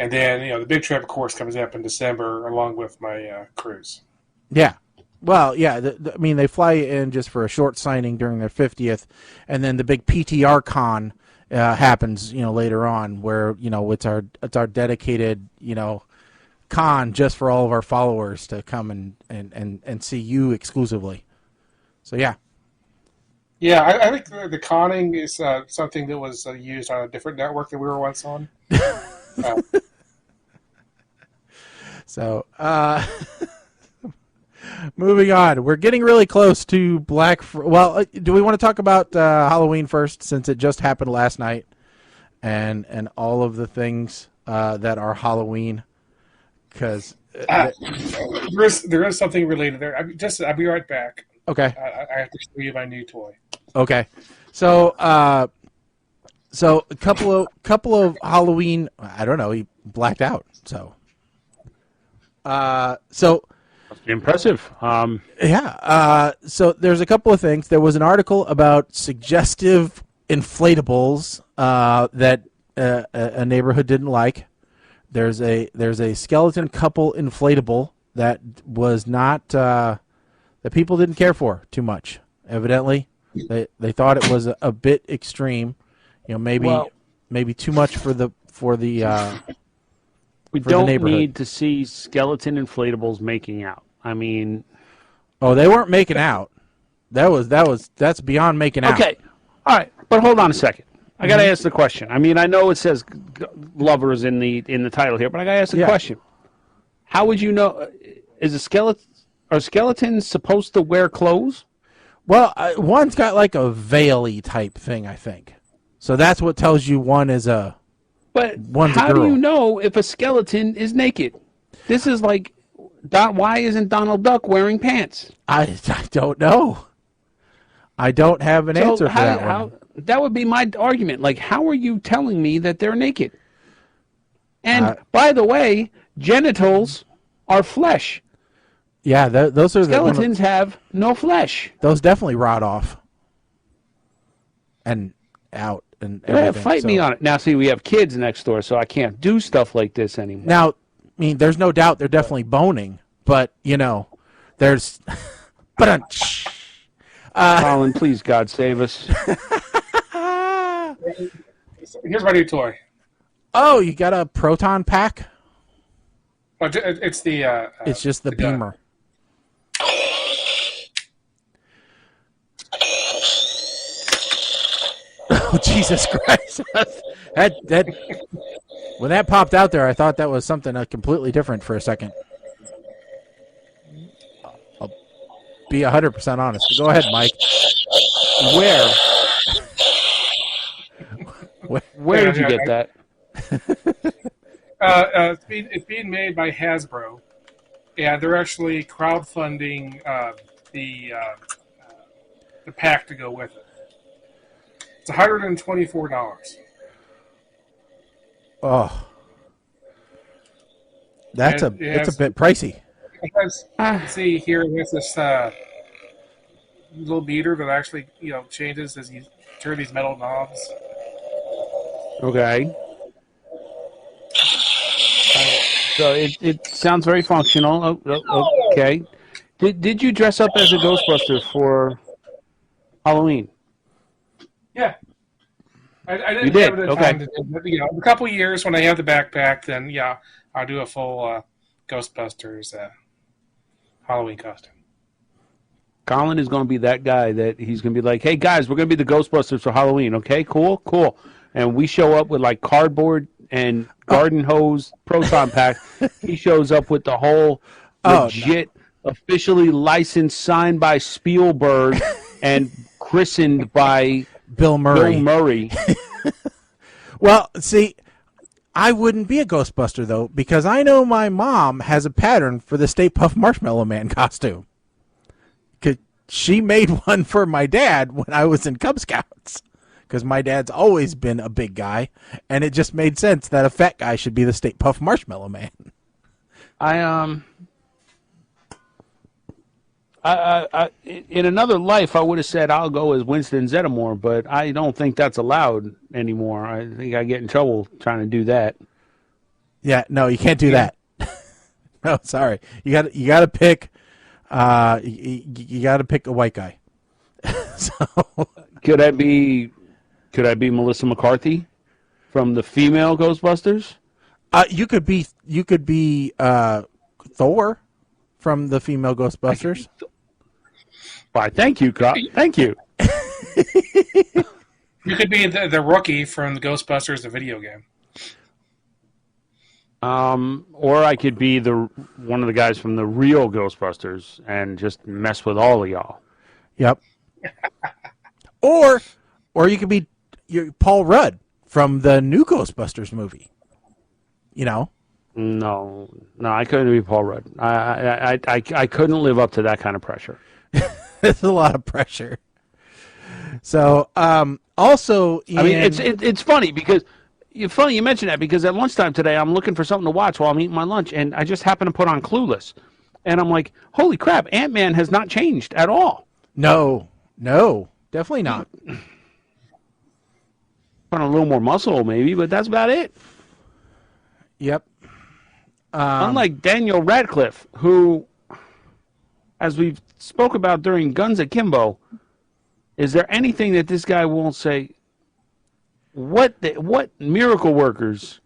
And then, the big trip, of course, comes up in December along with my cruise. Yeah. Well, yeah. They fly you in just for a short signing during their 50th, and then the big PTR con happens, later on, where it's our dedicated, con just for all of our followers to come and see you exclusively. So yeah. Yeah, I think the conning is something that was used on a different network that we were once on. So, moving on. We're getting really close to well, do we want to talk about Halloween first, since it just happened last night, and all of the things that are Halloween? Because there is something related there. I'll be right back. Okay. I have to show you my new toy. Okay. So, a couple of Halloween. I don't know. He blacked out. So. Must be impressive. Yeah. So there's a couple of things. There was an article about suggestive inflatables that a neighborhood didn't like. There's a skeleton couple inflatable that was not that people didn't care for too much. Evidently, they thought it was a bit extreme. Maybe too much for the. We don't need to see skeleton inflatables making out. I mean, they weren't making out. That's beyond making out. Okay, all right, but hold on a second. I got to ask the question. I mean, I know it says lovers in the title here, but I got to ask the question. How would you know? Are skeletons supposed to wear clothes? Well, one's got like a veil-y type thing, I think. So that's what tells you one is a. But one's how a girl. do you know if a skeleton is naked? This is like, why isn't Donald Duck wearing pants? I don't know. I don't have an answer for that one. That would be my argument. Like, how are you telling me that they're naked? And by the way, genitals are flesh. Yeah, those are skeletons have no flesh. Those definitely rot off and out and everything. Fight me on it. Now, see, we have kids next door, so I can't do stuff like this anymore. Now, I mean, there's no doubt they're definitely boning, but there's. Colin, please, God save us. Here's my new toy. Oh, you got a proton pack? It's the. It's just the beamer. Oh, Jesus Christ! that when that popped out there, I thought that was something completely different for a second. I'll be 100% honest. Go ahead, Mike. Where did you get that? It's being made by Hasbro, and they're actually crowdfunding the pack to go with it. It's $124. Oh, it's a bit pricey. See here, there's this little meter that actually changes as you turn these metal knobs. Okay. So it sounds very functional. Okay. Did you dress up as a Ghostbuster for Halloween? Yeah. I You didn't did? have the Okay. time to do it. But, a couple of years when I have the backpack, then I'll do a full Ghostbusters Halloween costume. Colin is going to be that guy that he's going to be like, hey, guys, we're going to be the Ghostbusters for Halloween, okay? Cool. And we show up with, like, cardboard and garden hose proton pack. He shows up with the whole legit, officially licensed, signed by Spielberg and christened by Bill Murray. Well, see, I wouldn't be a Ghostbuster, though, because I know my mom has a pattern for the Stay Puft Marshmallow Man costume. Because she made one for my dad when I was in Cub Scouts. Because my dad's always been a big guy, and it just made sense that a fat guy should be the Stay Puft Marshmallow Man. In another life, I would have said I'll go as Winston Zeddemore, but I don't think that's allowed anymore. I think I get in trouble trying to do that. Yeah, no, you can't do that. No, sorry. You got to pick. You got to pick a white guy. So Could I be Melissa McCarthy from the female Ghostbusters? you could be Thor from the female Ghostbusters. Why? Thank you, thank you. You could be the rookie from the Ghostbusters, the video game. Or I could be one of the guys from the real Ghostbusters and just mess with all of y'all. Yep. Or you could be Paul Rudd from the new Ghostbusters movie. You know? No, I couldn't be Paul Rudd. I couldn't live up to that kind of pressure. It's a lot of pressure. So, also, I mean, it's funny because you mention that because at lunchtime today I'm looking for something to watch while I'm eating my lunch, and I just happen to put on Clueless, and I'm like, holy crap, Ant-Man has not changed at all. No, definitely not. Put on a little more muscle, maybe, but that's about it. Yep. Unlike Daniel Radcliffe, who, as we've spoke about during Guns Akimbo, is there anything that this guy won't say? What miracle workers?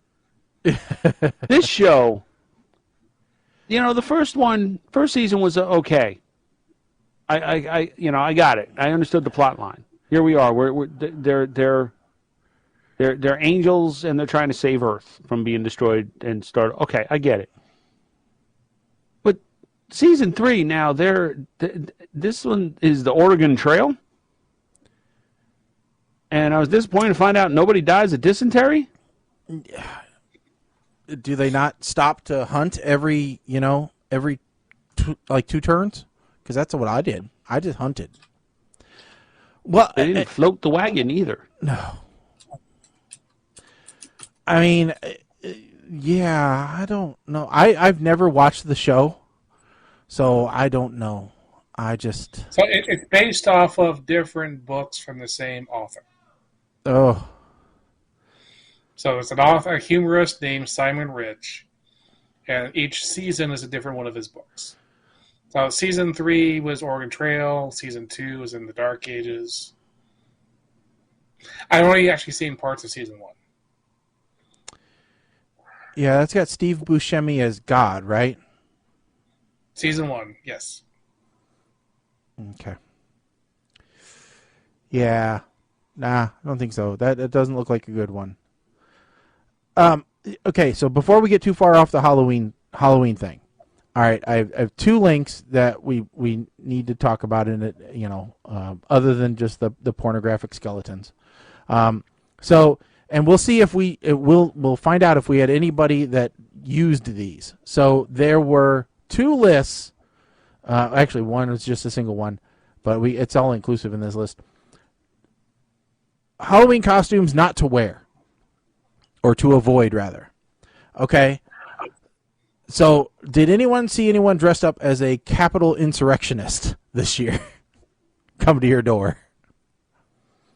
This show, the first season was okay. I got it. I understood the plot line. Here we are. They're angels and they're trying to save Earth from being destroyed and start. Okay, I get it. But season 3 now, this one is the Oregon Trail, and I was disappointed to find out nobody dies of dysentery. Do they not stop to hunt every 2 turns? Because that's what I did. I just hunted. Well, They didn't float the wagon either. no. I mean, yeah, I don't know. I've never watched the show, so I don't know. So it's based off of different books from the same author. Oh. So it's a humorist named Simon Rich, and each season is a different one of his books. So season 3 was Oregon Trail, season 2 was in the Dark Ages. I've only actually seen parts of season 1. Yeah, that's got Steve Buscemi as God, right? Season 1, yes. Okay. Yeah. Nah, I don't think so. That doesn't look like a good one. Okay, so before we get too far off the Halloween thing, all right, I have 2 links that we need to talk about in it. Other than just the pornographic skeletons. And we'll see if we'll find out if we had anybody that used these. So there were 2 lists. Actually, one was just a single one, but it's all inclusive in this list. Halloween costumes not to wear, or to avoid, rather. Okay. So, did anyone see anyone dressed up as a capital insurrectionist this year come to your door?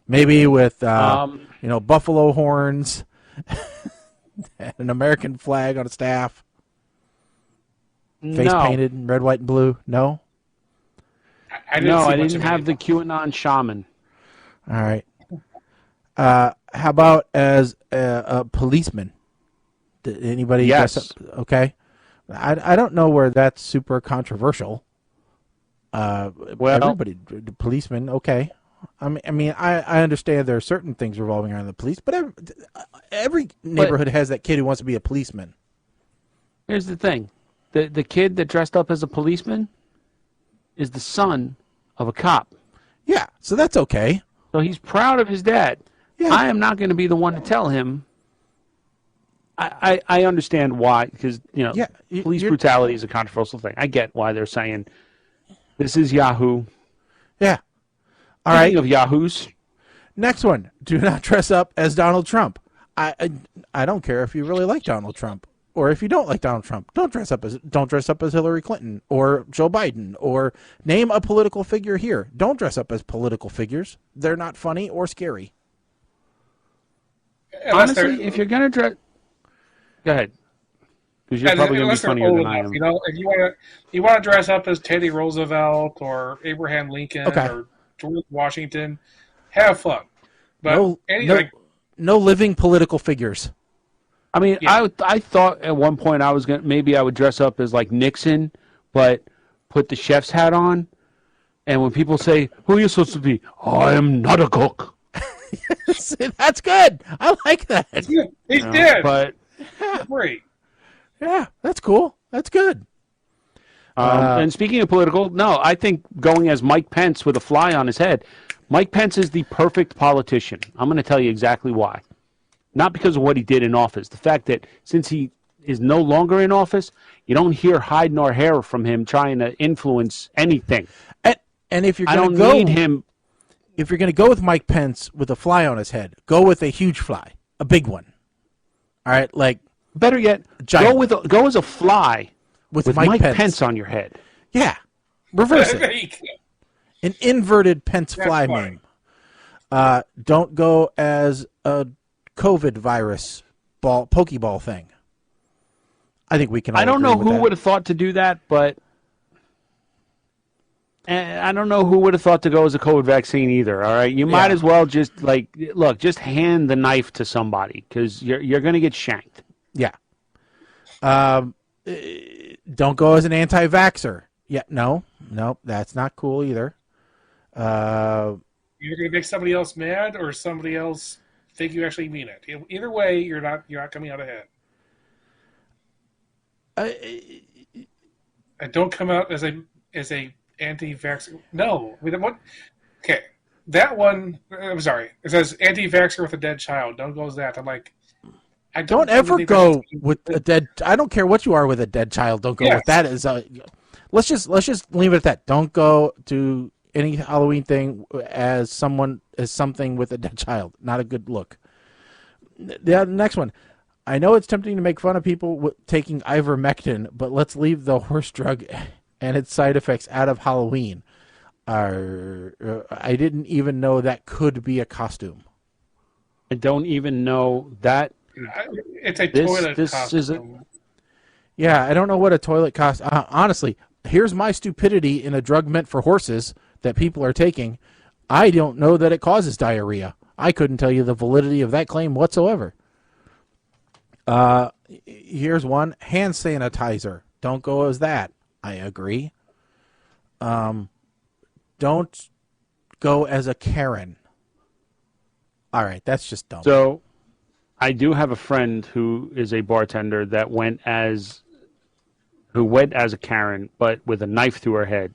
Maybe with buffalo horns, and an American flag on a staff, face painted in red, white, and blue. No. I didn't have the QAnon shaman. All right. How about as a policeman? Did anybody Yes. dress up? Okay. I don't know where that's super controversial. Everybody, the policeman, okay. I understand there are certain things revolving around the police, but every neighborhood has that kid who wants to be a policeman. Here's the thing. The kid that dressed up as a policeman is the son of a cop. Yeah, so that's okay. So he's proud of his dad. Yeah. I am not going to be the one to tell him. I understand why, because police brutality is a controversial thing. I get why they're saying this is Yahoo. Yeah. All right. Speaking of Yahoos. Next one. Do not dress up as Donald Trump. I don't care if you really like Donald Trump or if you don't like Donald Trump. Don't dress up as Hillary Clinton or Joe Biden or name a political figure here. Don't dress up as political figures. They're not funny or scary. Honestly, if you're going to dress... Go ahead. Because you're probably going to be funnier than I am. If you want to dress up as Teddy Roosevelt or Abraham Lincoln or George Washington, have fun. But no living political figures. I mean, yeah. I thought at one point I would dress up as like Nixon, but put the chef's hat on. And when people say, "Who are you supposed to be?" I am not a cook. That's good. I like that. He did. But great. Yeah, that's cool. That's good. And speaking of political, no, I think going as Mike Pence with a fly on his head, Mike Pence is the perfect politician. I'm going to tell you exactly why. Not because of what he did in office. The fact that since he is no longer in office, you don't hear hide nor hair from him trying to influence anything. And if you're going to go, need him. If you're going to go with Mike Pence with a fly on his head, go with a huge fly, a big one. All right, like better yet, go as a fly with Mike Pence on your head. Yeah, reverse it. An inverted Pence fly meme. Don't go as a COVID virus Pokeball thing. I think we can. All I don't know who that. would have thought to do that, but I don't know who would have thought to go as a COVID vaccine either. All right, you might as well just just hand the knife to somebody because you're going to get shanked. Yeah. Don't go as an anti-vaxxer. Yeah, no, that's not cool either. You're going to make somebody else mad, or somebody else think you actually mean it. Either way, you're not coming out ahead. And don't come out as a anti-vaxxer. No, what? Okay, that one. I'm sorry. It says anti-vaxxer with a dead child. Don't go as that. I'm like. Don't ever go with a dead. I don't care what you are with a dead child. Don't go with that. Let's just leave it at that. Don't go to any Halloween thing as something with a dead child. Not a good look. The next one. I know it's tempting to make fun of people taking ivermectin, but let's leave the horse drug and its side effects out of Halloween. I didn't even know that could be a costume. I don't even know that. It's a toilet costume. Yeah, I don't know what a toilet cost. Honestly, here's my stupidity in a drug meant for horses that people are taking. I don't know that it causes diarrhea. I couldn't tell you the validity of that claim whatsoever. Here's one. Hand sanitizer. Don't go as that. I agree. Don't go as a Karen. All right, that's just dumb. So, I do have a friend who is a bartender that went as a Karen, but with a knife through her head.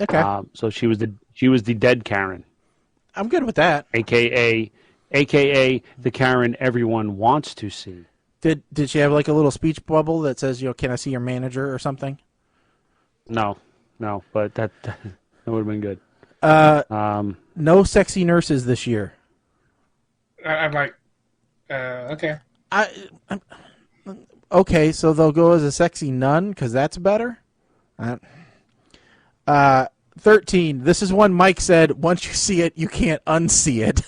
Okay. So she was the dead Karen. I'm good with that. AKA the Karen everyone wants to see. Did she have like a little speech bubble that says, can I see your manager or something? No, but that would have been good. No sexy nurses this year. I'm like, okay. Okay, so they'll go as a sexy nun because that's better. 13. This is one Mike said, once you see it, you can't unsee it.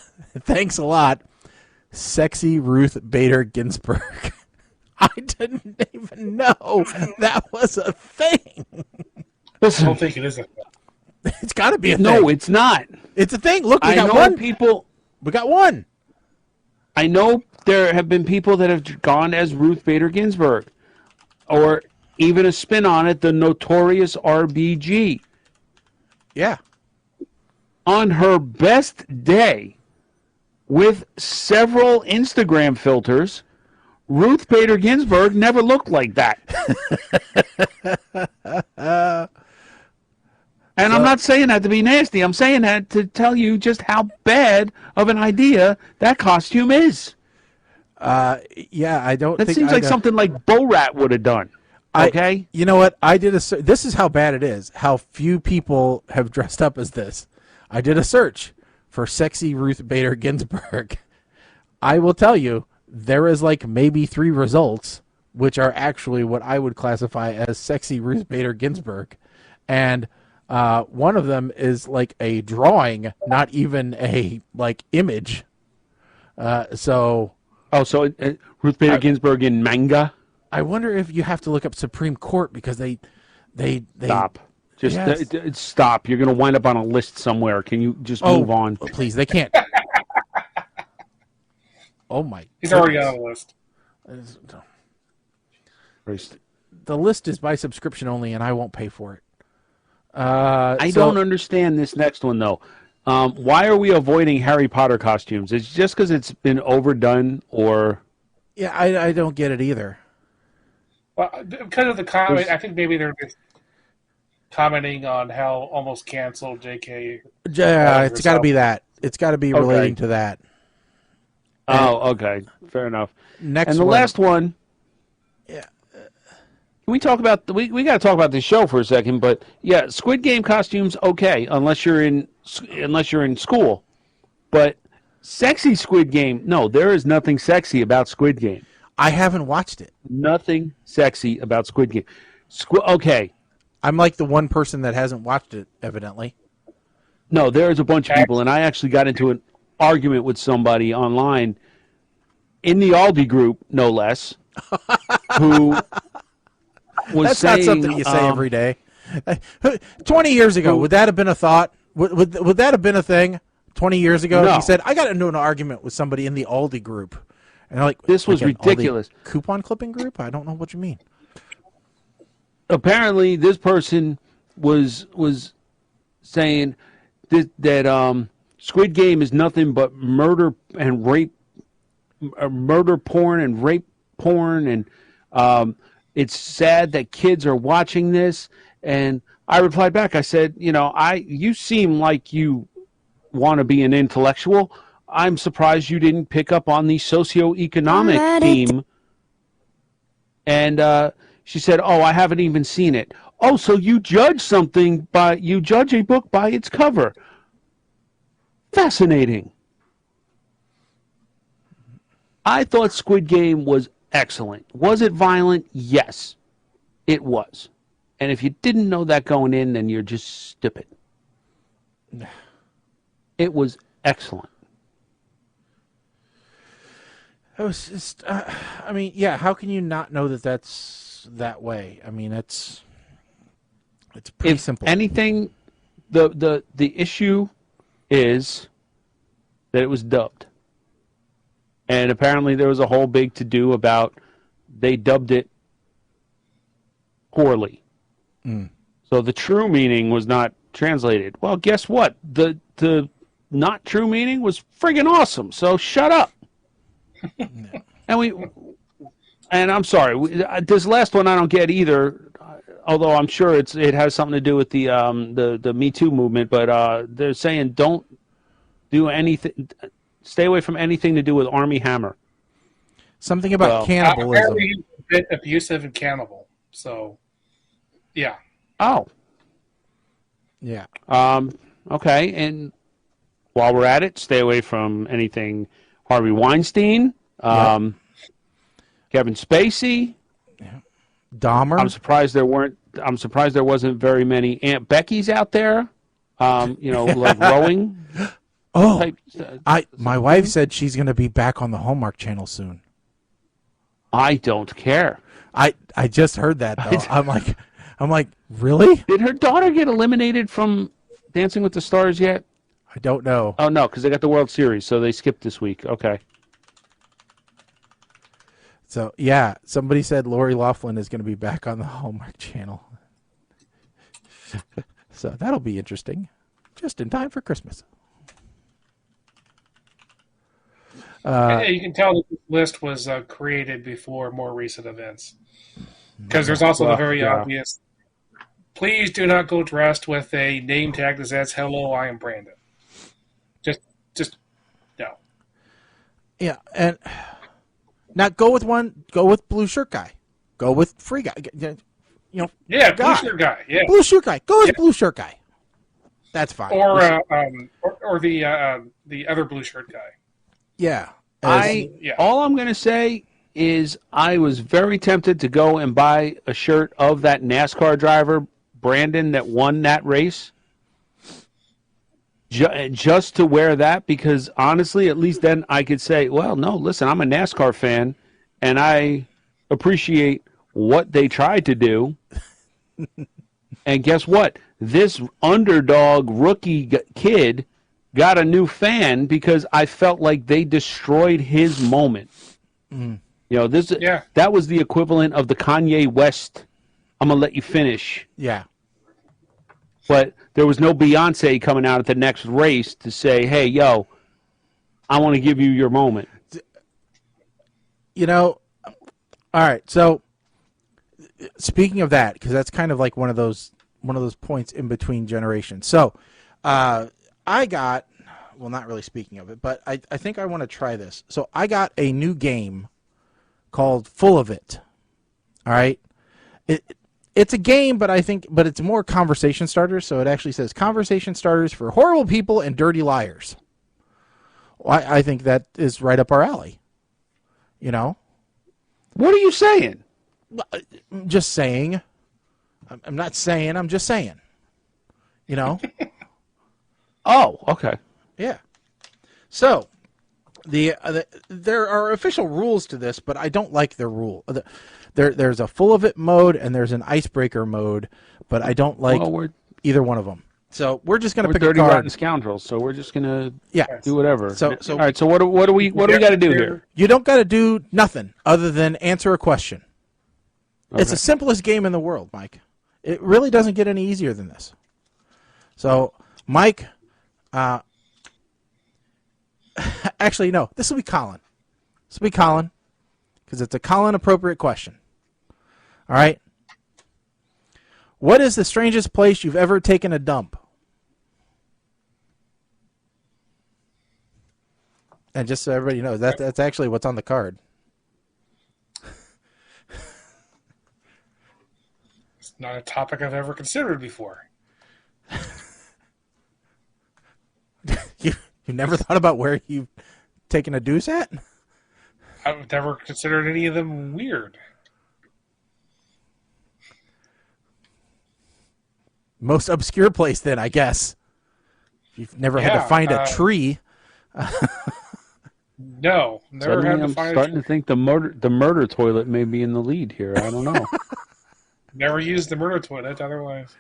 Thanks a lot. Sexy Ruth Bader Ginsburg. I didn't even know that was a thing. Listen, I don't think it is a thing. It's got to be a thing. No, it's not. It's a thing. Look, we got know one. People. We got one. I know there have been people that have gone as Ruth Bader Ginsburg, or even a spin on it, the notorious RBG. Yeah. On her best day, with several Instagram filters, Ruth Bader Ginsburg never looked like that. And I'm not saying that to be nasty. I'm saying that to tell you just how bad of an idea that costume is. Yeah, I don't That think... seems like something like Borat would have done. Okay? You know what? I did this is how bad it is. How few people have dressed up as this. I did a search for sexy Ruth Bader Ginsburg. I will tell you, there is like maybe 3 results, which are actually what I would classify as sexy Ruth Bader Ginsburg. And one of them is like a drawing, not even a like image. So Ruth Bader Ginsburg in manga? I wonder if you have to look up Supreme Court because they Stop. Just Yes. stop. You're going to wind up on a list somewhere. Can you just move on? Please, they can't. Oh my! He's already on the list. The list is by subscription only, and I won't pay for it. I don't understand this next one though. Why are we avoiding Harry Potter costumes? It's just because it's been overdone, or Yeah, I don't get it either. Well, because of the comment, I think maybe they're just commenting on how almost canceled JK. Yeah, it's got to be that. It's got to be relating to that. Oh, okay, fair enough. Next and the one. last one. Yeah. Can we talk about we got to talk about this show for a second? But yeah, Squid Game costumes okay, unless you're in school. But sexy Squid Game, no, there is nothing sexy about Squid Game. I haven't watched it. Nothing sexy about Squid Game. Okay. I'm like the one person that hasn't watched it, evidently. No, there's a bunch of people, and I actually got into an argument with somebody online in the Aldi group, no less, who was That's saying, not something you say every day. 20 years ago, would that have been a thought? Would that have been a thing 20 years ago? No. He said, I got into an argument with somebody in the Aldi group. And I'm like, This was an ridiculous. Aldi coupon clipping group? I don't know what you mean. apparently this person was saying that Squid Game is nothing but murder and rape, murder porn and rape porn, and it's sad that kids are watching this. And I replied back, I said, you seem like you want to be an intellectual. I'm surprised you didn't pick up on the socioeconomic theme. And she said, "Oh, I haven't even seen it." Oh, so you judge you judge a book by its cover. Fascinating. I thought Squid Game was excellent. Was it violent? Yes, it was. And if you didn't know that going in, then you're just stupid. It was excellent. It was just, how can you not know that that's that way? I mean, it's pretty simple. Anything, the issue is that it was dubbed. And apparently there was a whole big to-do about they dubbed it poorly. Mm. So the true meaning was not translated. Well, guess what? The not true meaning was friggin' awesome. So shut up. And I'm sorry, this last one I don't get either. Although I'm sure it has something to do with the Me Too movement. But they're saying don't do anything. Stay away from anything to do with Army Hammer. Something about cannibalism. Apparently he's a bit abusive and cannibal. So, yeah. Oh. Yeah. Okay, and while we're at it, stay away from anything Harvey Weinstein, Kevin Spacey, Dahmer. I'm surprised there wasn't very many Aunt Becky's out there. Like rowing. Oh, my wife said she's going to be back on the Hallmark Channel soon. I don't care. I just heard that though. I'm like, really? Did her daughter get eliminated from Dancing with the Stars yet? I don't know. Oh no, because they got the World Series, so they skipped this week. Okay. So, yeah, somebody said Lori Loughlin is going to be back on the Hallmark Channel. So that'll be interesting. Just in time for Christmas. You can tell that this list was created before more recent events. Because there's also the very obvious, please do not go dressed with a name tag that says, hello, I am Brandon. Just no. Yeah, and not go with blue shirt guy. Go with free guy. Yeah, guy. blue shirt guy. Yeah, blue shirt guy. Go with blue shirt guy. That's fine. Or the other blue shirt guy. Yeah. All I'm going to say is I was very tempted to go and buy a shirt of that NASCAR driver, Brandon, that won that race. Just to wear that, because honestly, at least then I could say, well, no, listen, I'm a NASCAR fan, and I appreciate what they tried to do. And guess what? This underdog rookie kid got a new fan because I felt like they destroyed his moment. Mm. That was the equivalent of the Kanye West, I'm going to let you finish. Yeah. But there was no Beyonce coming out at the next race to say, hey, yo, I want to give you your moment. All right, so speaking of that, because that's kind of like one of those points in between generations. So I got, well, not really speaking of it, but I think I want to try this. So I got a new game called Full of It. All right? It's a game, but it's more conversation starters. So it actually says conversation starters for horrible people and dirty liars. Well, I think that is right up our alley. What are you saying? I'm just saying. I'm not saying. I'm just saying. Oh, okay. Yeah. So there are official rules to this, but I don't like the rule. There's a full of it mode and there's an icebreaker mode, but I don't like either one of them. So we're just going to pick dirty a card. Rotten Scoundrels, so we're just going to do whatever. So all right. So what do we got to do here? You don't got to do nothing other than answer a question. Okay. It's the simplest game in the world, Mike. It really doesn't get any easier than this. So, Mike, actually, no, this will be Colin. This will be Colin, because it's a Colin-appropriate question. All right? What is the strangest place you've ever taken a dump? And just so everybody knows, that's actually what's on the card. It's not a topic I've ever considered before. You never thought about where you've taken a deuce at? I've never considered any of them weird. Most obscure place, then, I guess. You've never had to find a tree. No, never had to find a tree. I'm starting to think the murder toilet may be in the lead here. I don't know. Never used the murder toilet otherwise.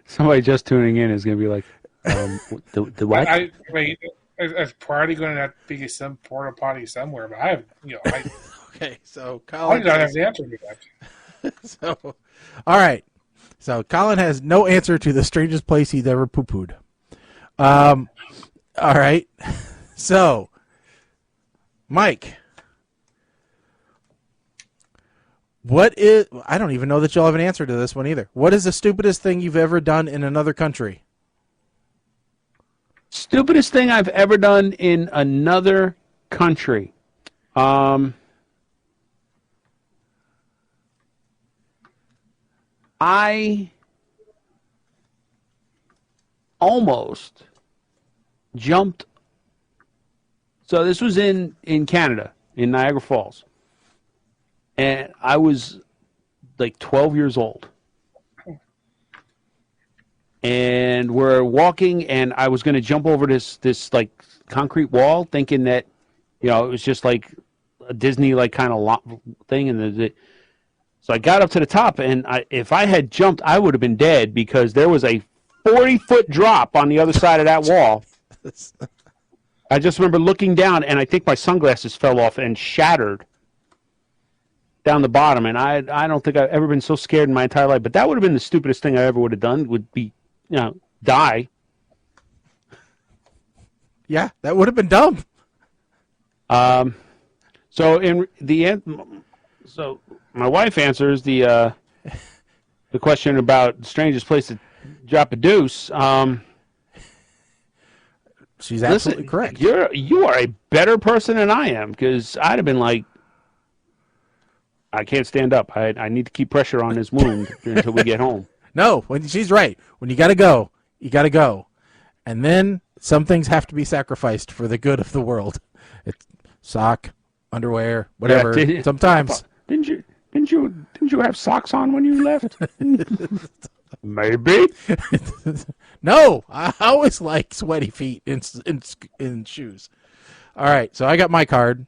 Somebody just tuning in is going to be like, the what? I mean, there's probably going to be some porta potty somewhere, but I have, Okay, so Colin. I don't have the answer to that. So, all right. So Colin has no answer to the strangest place he's ever poo-pooed. All right. So, Mike, I don't even know that you'll have an answer to this one either. What is the stupidest thing you've ever done in another country? Stupidest thing I've ever done in another country. I almost jumped. So this was in Canada, in Niagara Falls. And I was like 12 years old. And we're walking, and I was going to jump over this like concrete wall, thinking that, it was just like a Disney like kind of thing. And so I got up to the top, and if I had jumped, I would have been dead because there was a 40-foot drop on the other side of that wall. I just remember looking down, and I think my sunglasses fell off and shattered down the bottom. And I don't think I've ever been so scared in my entire life. But that would have been the stupidest thing I ever would have done. Would be, die. Yeah, that would have been dumb. So in the end, so my wife answers the question about the strangest place to drop a deuce. She's absolutely correct. You are a better person than I am, because I'd have been like, I can't stand up. I need to keep pressure on this wound until we get home. No, she's right. When you got to go, you got to go. And then some things have to be sacrificed for the good of the world. It's sock, underwear, whatever. Yeah, sometimes. Didn't you have socks on when you left? Maybe. No, I always like sweaty feet in shoes. All right, so I got my card.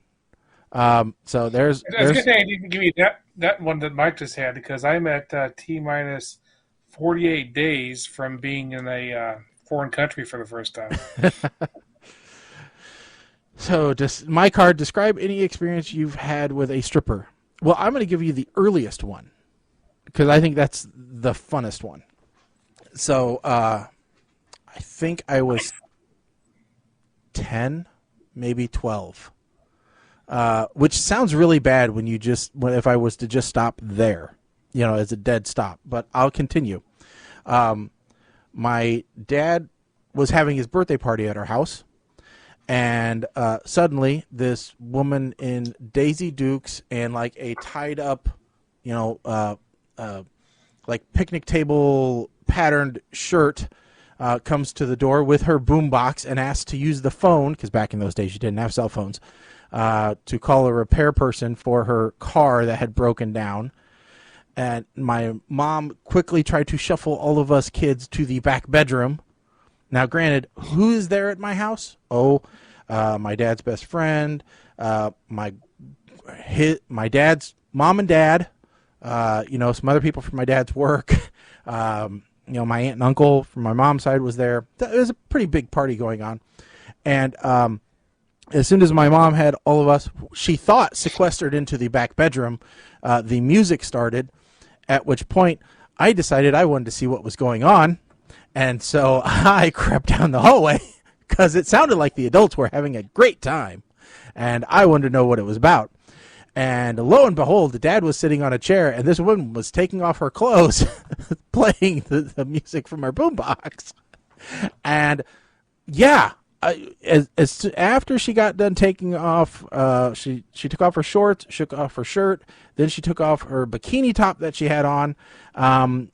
So there's. I was going to say I didn't give you that one that Mike just had, because I'm at T-minus 48 days from being in a foreign country for the first time. So just my card, describe any experience you've had with a stripper. Well, I'm going to give you the earliest one, because I think that's the funnest one. So I think I was 10, maybe 12, which sounds really bad when if I was to just stop there, as a dead stop. But I'll continue. My dad was having his birthday party at our house, and suddenly this woman in Daisy Dukes and like a tied up, like picnic table patterned shirt comes to the door with her boombox and asks to use the phone, because back in those days you didn't have cell phones, to call a repair person for her car that had broken down. And my mom quickly tried to shuffle all of us kids to the back bedroom. Now, granted, who is there at my house? My dad's best friend, my dad's mom and dad, some other people from my dad's work, my aunt and uncle from my mom's side was there. It was a pretty big party going on. And as soon as my mom had all of us, she thought, sequestered into the back bedroom, the music started, at which point I decided I wanted to see what was going on. And so I crept down the hallway because it sounded like the adults were having a great time. And I wanted to know what it was about. And lo and behold, the dad was sitting on a chair, and this woman was taking off her clothes, playing the music from her boombox. And yeah, after she got done taking off, she took off her shorts, shook off her shirt, then she took off her bikini top that she had on.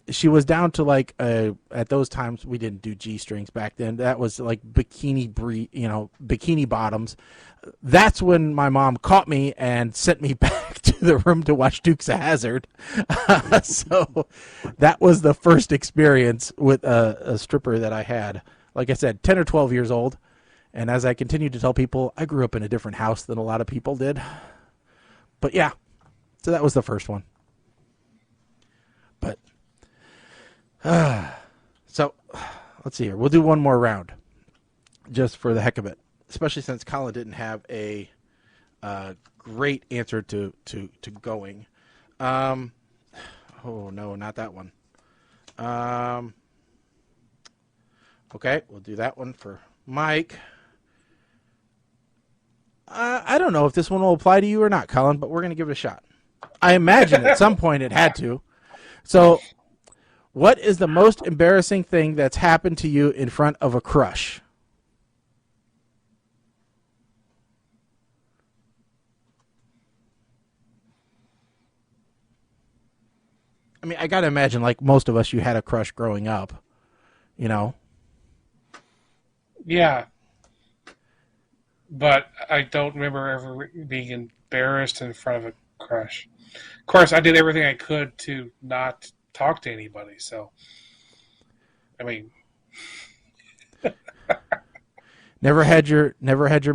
She was down to like at those times we didn't do G-strings back then. That was like bikini bottoms. That's when my mom caught me and sent me back to the room to watch Dukes of Hazzard. So that was the first experience with a stripper that I had. Like I said, 10 or 12 years old. And as I continue to tell people, I grew up in a different house than a lot of people did. But yeah, so that was the first one. But, so let's see here. We'll do one more round just for the heck of it, especially since Colin didn't have a great answer to going. Oh, no, not that one. Okay, we'll do that one for Mike. I don't know if this one will apply to you or not, Colin, but we're going to give it a shot. I imagine at some point it had to. So, what is the most embarrassing thing that's happened to you in front of a crush? I mean, I got to imagine, like most of us, you had a crush growing up, Yeah. But I don't remember ever being embarrassed in front of a crush. Of course, I did everything I could to not talk to anybody. So, I mean, never had your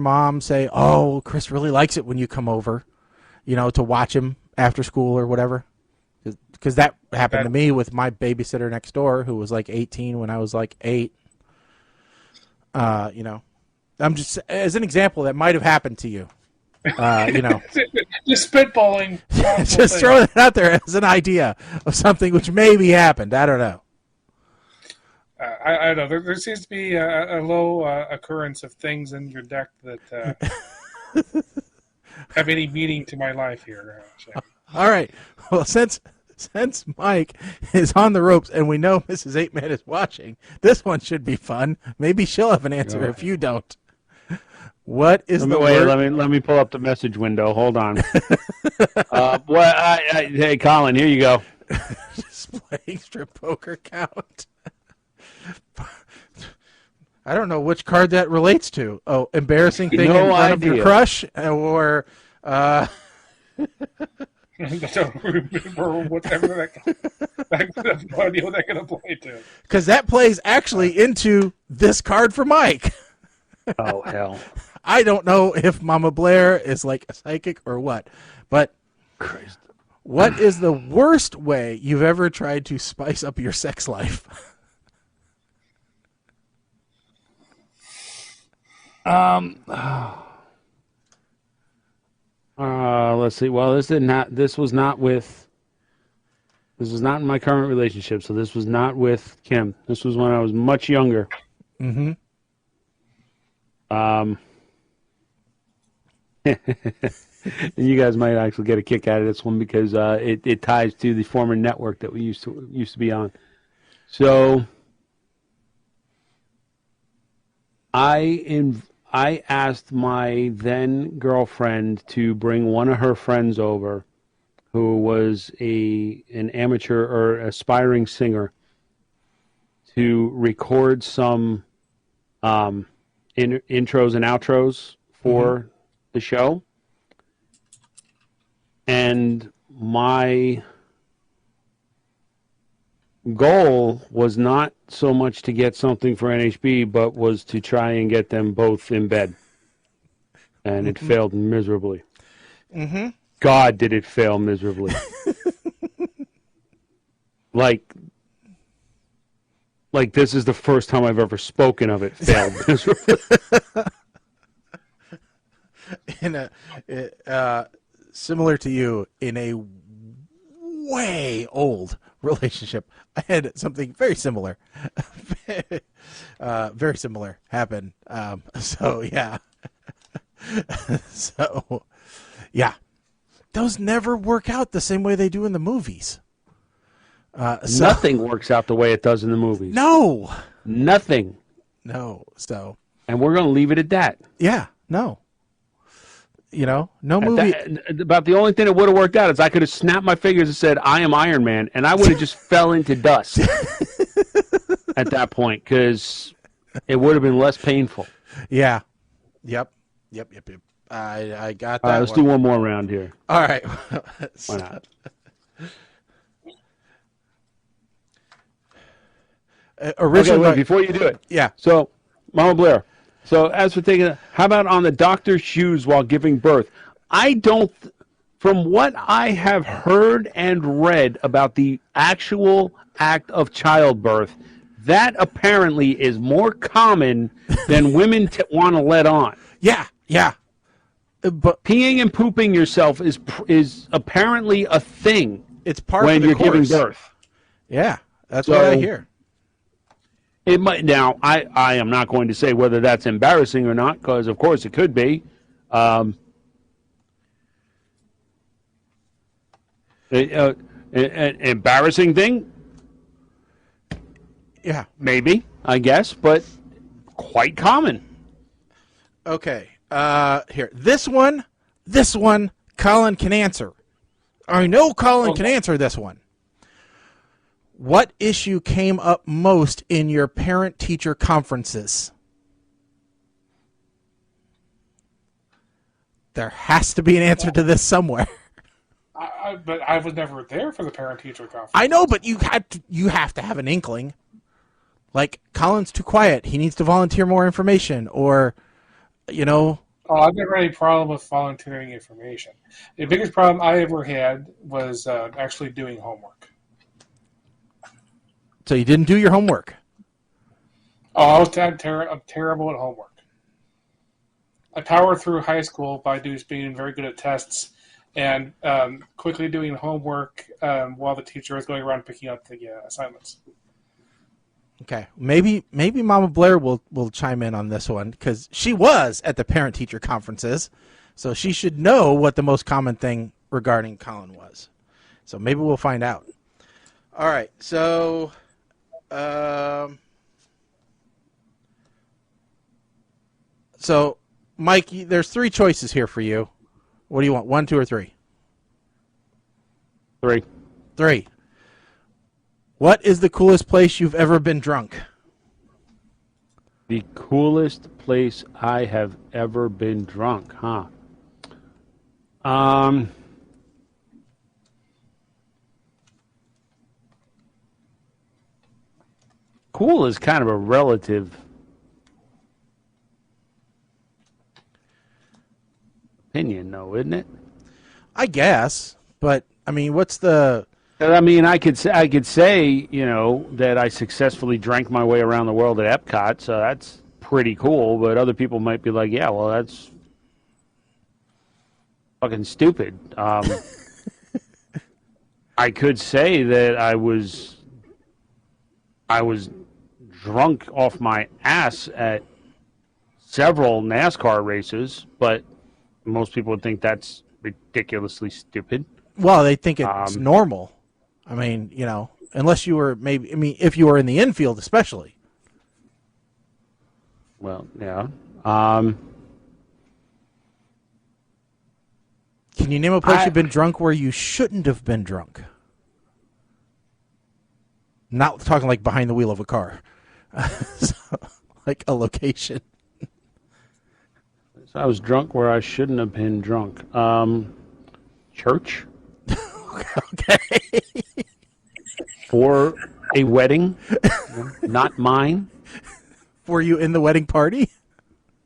mom say, "Oh, Chris really likes it when you come over," to watch him after school or whatever. Because that happened to me with my babysitter next door, who was like 18 when I was like 8. I'm just as an example that might have happened to you. You know, just spitballing. just throwing it out there as an idea of something which maybe happened. I don't know. I don't know. There seems to be a low occurrence of things in your deck that have any meaning to my life here. All right. Well, since Mike is on the ropes and we know Mrs. 8-Man is watching, this one should be fun. Maybe she'll have an answer if you don't. What is the word? Let me pull up the message window. Hold on. Hey, Colin, here you go. Displaying strip poker count. I don't know which card that relates to. Oh, embarrassing thing in front of your crush, or I don't remember whatever that have no idea what that can apply to. Because that plays actually into this card for Mike. Oh, hell. I don't know if Mama Blair is like a psychic or what, but Christ. What is the worst way you've ever tried to spice up your sex life? Let's see. Well, this was not in my current relationship, so this was not with Kim. This was when I was much younger. Mm-hmm. And you guys might actually get a kick out of this one because it ties to the former network that we used to be on. So I asked my then girlfriend to bring one of her friends over, who was an amateur or aspiring singer, to record some intros and outros for the show. And my goal was not so much to get something for NHB, but was to try and get them both in bed. And it failed miserably. Mm-hmm. God, did it fail miserably. Like this is the first time I've ever spoken of it failed miserably. Similar to you, in a way old relationship, I had something very similar. Very similar happen. So yeah. Those never work out the same way they do in the movies. Nothing works out the way it does in the movies. No. Nothing. No. So. And we're going to leave it at that. Yeah. No. You know, no movie. About the only thing that would have worked out is I could have snapped my fingers and said, "I am Iron Man," and I would have just fell into dust at that point because it would have been less painful. Yeah. Yep. I got that. Let's do one more round here. All right. Why not? Originally, okay, wait, before you do it. Yeah. So, Mama Blair. So, as for taking, how about on the doctor's shoes while giving birth? From what I have heard and read about the actual act of childbirth, that apparently is more common than women want to let on. Yeah. But peeing and pooping yourself is apparently a thing. It's part when of the you're course. giving birth. Yeah, that's what I hear. It might now. I am not going to say whether that's embarrassing or not, because of course it could be. An embarrassing thing. Yeah, maybe, I guess, but quite common. Okay. Here. This one, Colin can answer. I know Colin can answer this one. What issue came up most in your parent-teacher conferences? There has to be an answer to this somewhere. But I was never there for the parent-teacher conference. I know, but you have to have an inkling. Like, Colin's too quiet. He needs to volunteer more information, or, you know. Oh, I've never had any problem with volunteering information. The biggest problem I ever had was actually doing homework. So you didn't do your homework? Oh, I'm terrible at homework. I powered through high school by just being very good at tests and quickly doing homework while the teacher was going around picking up the assignments. Okay, maybe Mama Blair will chime in on this one because she was at the parent-teacher conferences, so she should know what the most common thing regarding Colin was. So maybe we'll find out. All right, so Mike, there's 3 choices here for you. What do you want? 1, 2, or 3? 3. 3. What is the coolest place you've ever been drunk? The coolest place I have ever been drunk, huh? Cool is kind of a relative opinion, though, isn't it? I guess, but I mean, what's the? I mean, I could say, you know, that I successfully drank my way around the world at Epcot, so that's pretty cool. But other people might be like, yeah, well, that's fucking stupid. I could say that I was drunk off my ass at several NASCAR races, but most people would think that's ridiculously stupid. Well, they think it's normal. I mean, you know, unless you were if you were in the infield, especially. Well, yeah. Can you name a place you've been drunk where you shouldn't have been drunk? Not talking like behind the wheel of a car. So, like a location. So I was drunk where I shouldn't have been drunk. Church? Okay. For a wedding, not mine. Were you in the wedding party?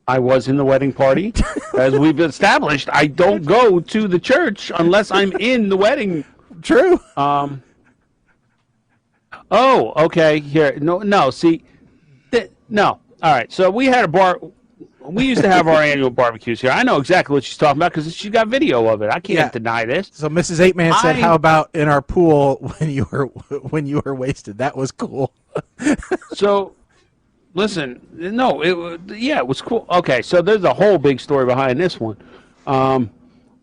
I was in the wedding party. As we've established, I don't go to the church unless I'm in the wedding. True. Oh, okay. Here, no. See, no. All right. So we had a bar. We used to have our annual barbecues here. I know exactly what she's talking about because she got video of it. I can't deny this. So Mrs. 8-Man said, "How about in our pool when you were wasted? That was cool." So, listen, no, it was cool. Okay, so there's a whole big story behind this one. A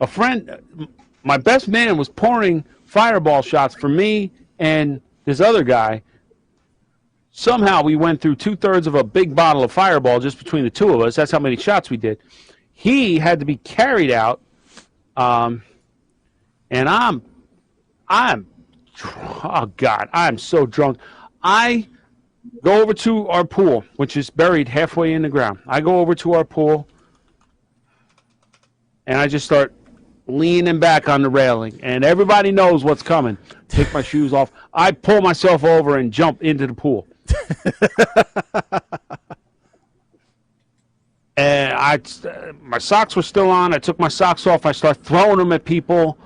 friend, my best man, was pouring fireball shots for me and this other guy. Somehow we went through 2/3 of a big bottle of Fireball just between the two of us. That's how many shots we did. He had to be carried out, and oh God, I'm so drunk. I go over to our pool, which is buried halfway in the ground. I go over to our pool, and I just start leaning back on the railing, and everybody knows what's coming. Take my shoes off. I pull myself over and jump into the pool. And my socks were still on. I took my socks off. I started throwing them at people.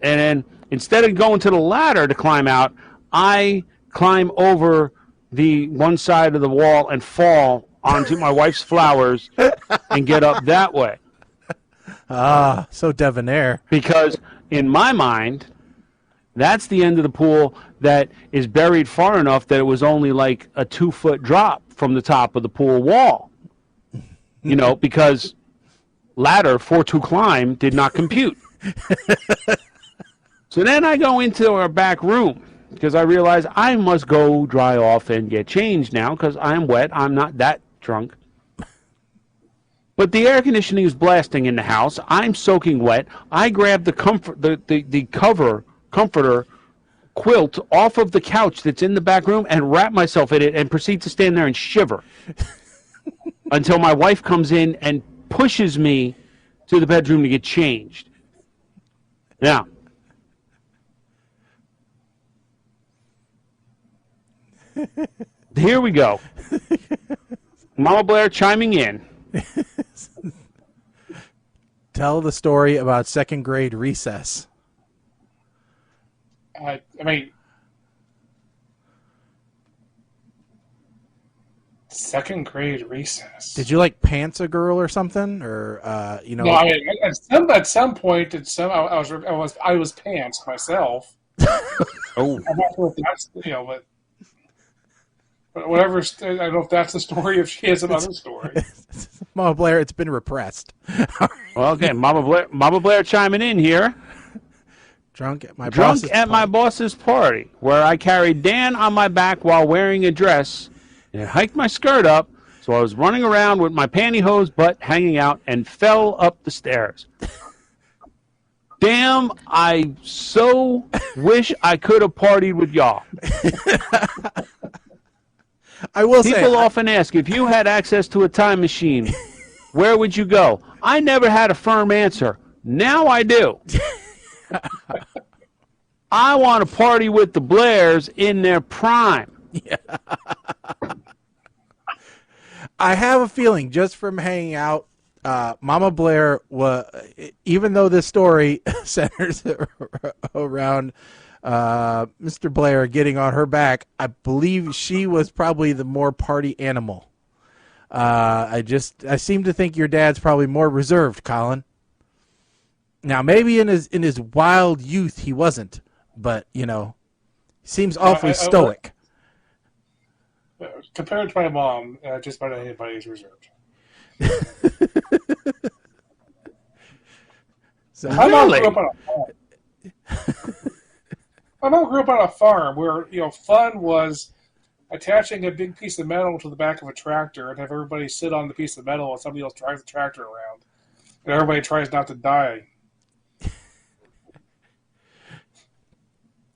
And then instead of going to the ladder to climb out, I climb over the one side of the wall and fall onto my wife's flowers and get up that way. Ah, so debonair. Because in my mind, that's the end of the pool that is buried far enough that it was only like a 2-foot drop from the top of the pool wall. You know, because ladder for to climb did not compute. So then I go into our back room because I realize I must go dry off and get changed now because I'm wet. I'm not that drunk. But the air conditioning is blasting in the house. I'm soaking wet. I grab the comforter quilt off of the couch that's in the back room and wrap myself in it and proceed to stand there and shiver until my wife comes in and pushes me to the bedroom to get changed. Now, here we go. Mama Blair chiming in. Tell the story about second grade recess. I mean, Second grade recess. Did you like pants a girl or something, or No, I mean, at some point, I was pants myself. Oh, I'm not sure if that's but whatever. I don't know if that's the story. If she has some other story. Mama Blair, it's been repressed. well, okay. Mama Blair chiming in here. Drunk at my boss's party, where I carried Dan on my back while wearing a dress, and hiked my skirt up, so I was running around with my pantyhose butt hanging out and fell up the stairs. Damn, I so wish I could have partied with y'all. I will say, people often ask, if you had access to a time machine, where would you go? I never had a firm answer. Now I do. I want to party with the Blairs in their prime. Yeah. I have a feeling, just from hanging out, Mama Blair even though this story centers around Mr. Blair getting on her back, I believe she was probably the more party animal. I seem to think your dad's probably more reserved, Colin. Now, maybe in his wild youth he wasn't, but seems awfully stoic. Compared to my mom, just about anybody is reserved. So, My mom grew up on a farm. My mom grew up on a farm where fun was attaching a big piece of metal to the back of a tractor and have everybody sit on the piece of metal while somebody else drives the tractor around, and everybody tries not to die.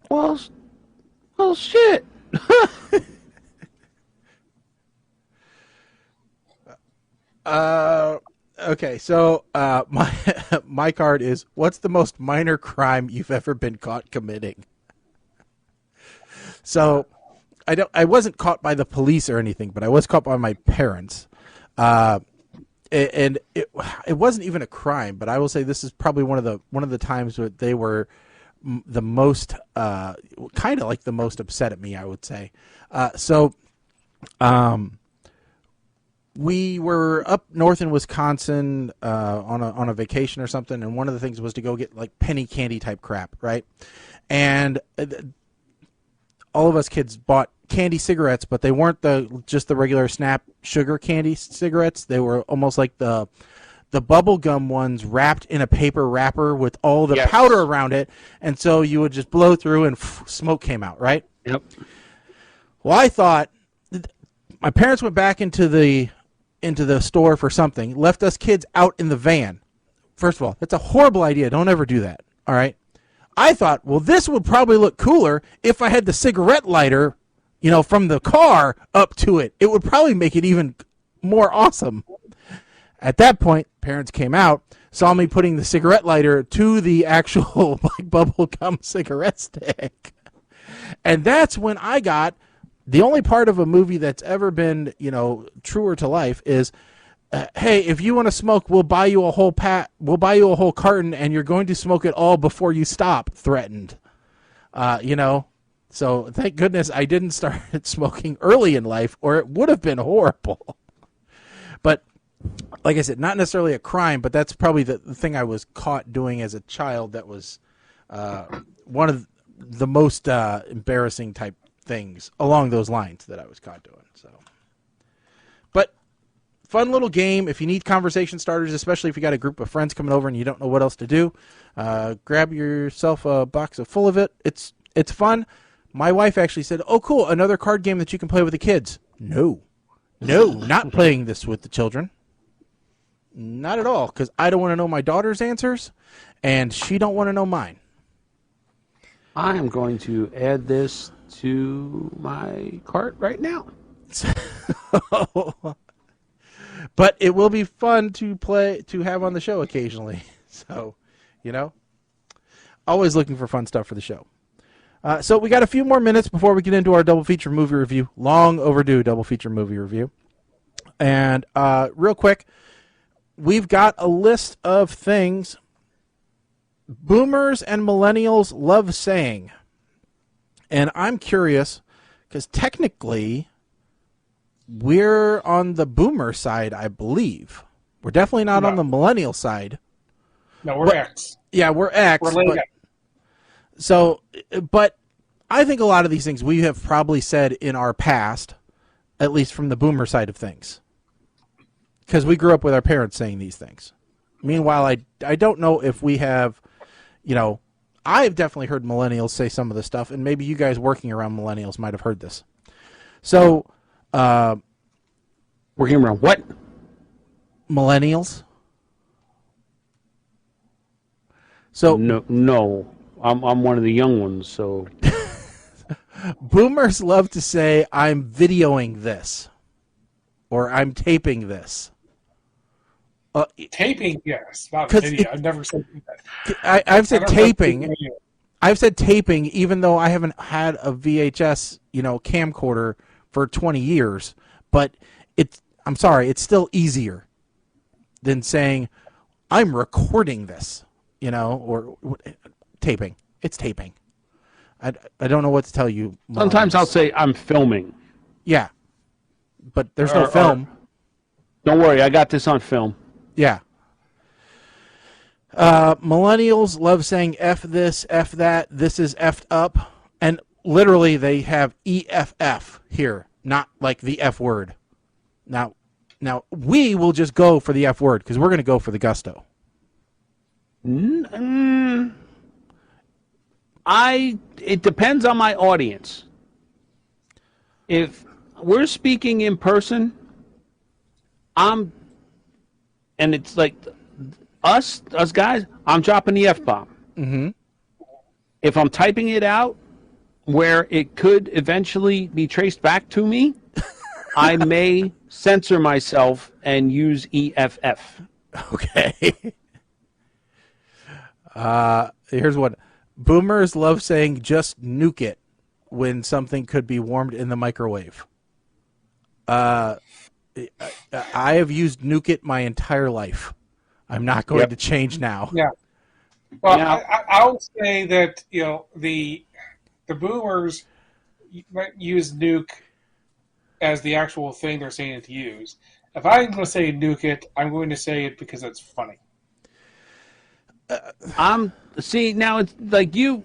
Well, shit. Okay, so my card is, what's the most minor crime you've ever been caught committing? So I wasn't caught by the police or anything, but I was caught by my parents. And it wasn't even a crime, but I will say this is probably one of the times where they were the most kind of like the most upset at me, I would say. We were up north in Wisconsin on a vacation or something, and one of the things was to go get like penny candy type crap, right? And all of us kids bought candy cigarettes, but they weren't just the regular Snap sugar candy cigarettes. They were almost like the bubble gum ones wrapped in a paper wrapper with all the powder around it, and so you would just blow through and smoke came out, right? Yep. Well, I thought my parents went back into the store for something, left us kids out in the van. First of all, that's a horrible idea. Don't ever do that. All right. I thought, well, this would probably look cooler if I had the cigarette lighter, from the car up to it. It would probably make it even more awesome. At that point, parents came out, saw me putting the cigarette lighter to the actual bubble gum cigarette stick. And that's when I got the only part of a movie that's ever been, truer to life is, hey, if you want to smoke, we'll buy you a whole carton, and you're going to smoke it all before you stop. Threatened, So thank goodness I didn't start smoking early in life, or it would have been horrible. But like I said, not necessarily a crime, but that's probably the thing I was caught doing as a child. That was one of the most embarrassing type things along those lines that I was caught doing. So, but fun little game. If you need conversation starters, especially if you got a group of friends coming over and you don't know what else to do, grab yourself a box full of it. It's fun. My wife actually said, "Oh, cool, another card game that you can play with the kids." No, not playing this with the children. Not at all, because I don't want to know my daughter's answers, and she don't want to know mine. I am going to add this to my cart right now. But it will be fun to have on the show occasionally. So, always looking for fun stuff for the show. So we got a few more minutes before we get into our double feature movie review. Long overdue double feature movie review. And real quick, we've got a list of things boomers and millennials love saying. And I'm curious, because technically, we're on the boomer side, I believe. We're definitely not on the millennial side. No, we're X. Yeah, we're X. We're late X. But I think a lot of these things we have probably said in our past, at least from the boomer side of things. Because we grew up with our parents saying these things. Meanwhile, I don't know if we have, I've definitely heard millennials say some of this stuff, and maybe you guys working around millennials might have heard this. So, working around what? Millennials. So no, I'm one of the young ones. So, boomers love to say, "I'm videoing this," or "I'm taping this." Taping, yes, not video. I've never said that. I've said taping. I've said taping, even though I haven't had a VHS, camcorder for 20 years. But I'm sorry, it's still easier than saying I'm recording this, or taping. It's taping. I don't know what to tell you. Sometimes I'll say I'm filming. Yeah, but there's no film. Don't worry, I got this on film. Yeah. Millennials love saying F this, F that, this is effed up. And literally they have EFF here, not like the F word. Now we will just go for the F word because we're going to go for the gusto. It depends on my audience. If we're speaking in person, and it's like us guys, I'm dropping the F-bomb. Mm-hmm. If I'm typing it out where it could eventually be traced back to me, I may censor myself and use EFF. Okay. Here's one. Boomers love saying just nuke it when something could be warmed in the microwave. I have used nuke it my entire life. I'm not going to change now. Yeah. Well, I'll say that the boomers might use nuke as the actual thing they're saying it to use. If I'm going to say nuke it, I'm going to say it because it's funny. Now it's like the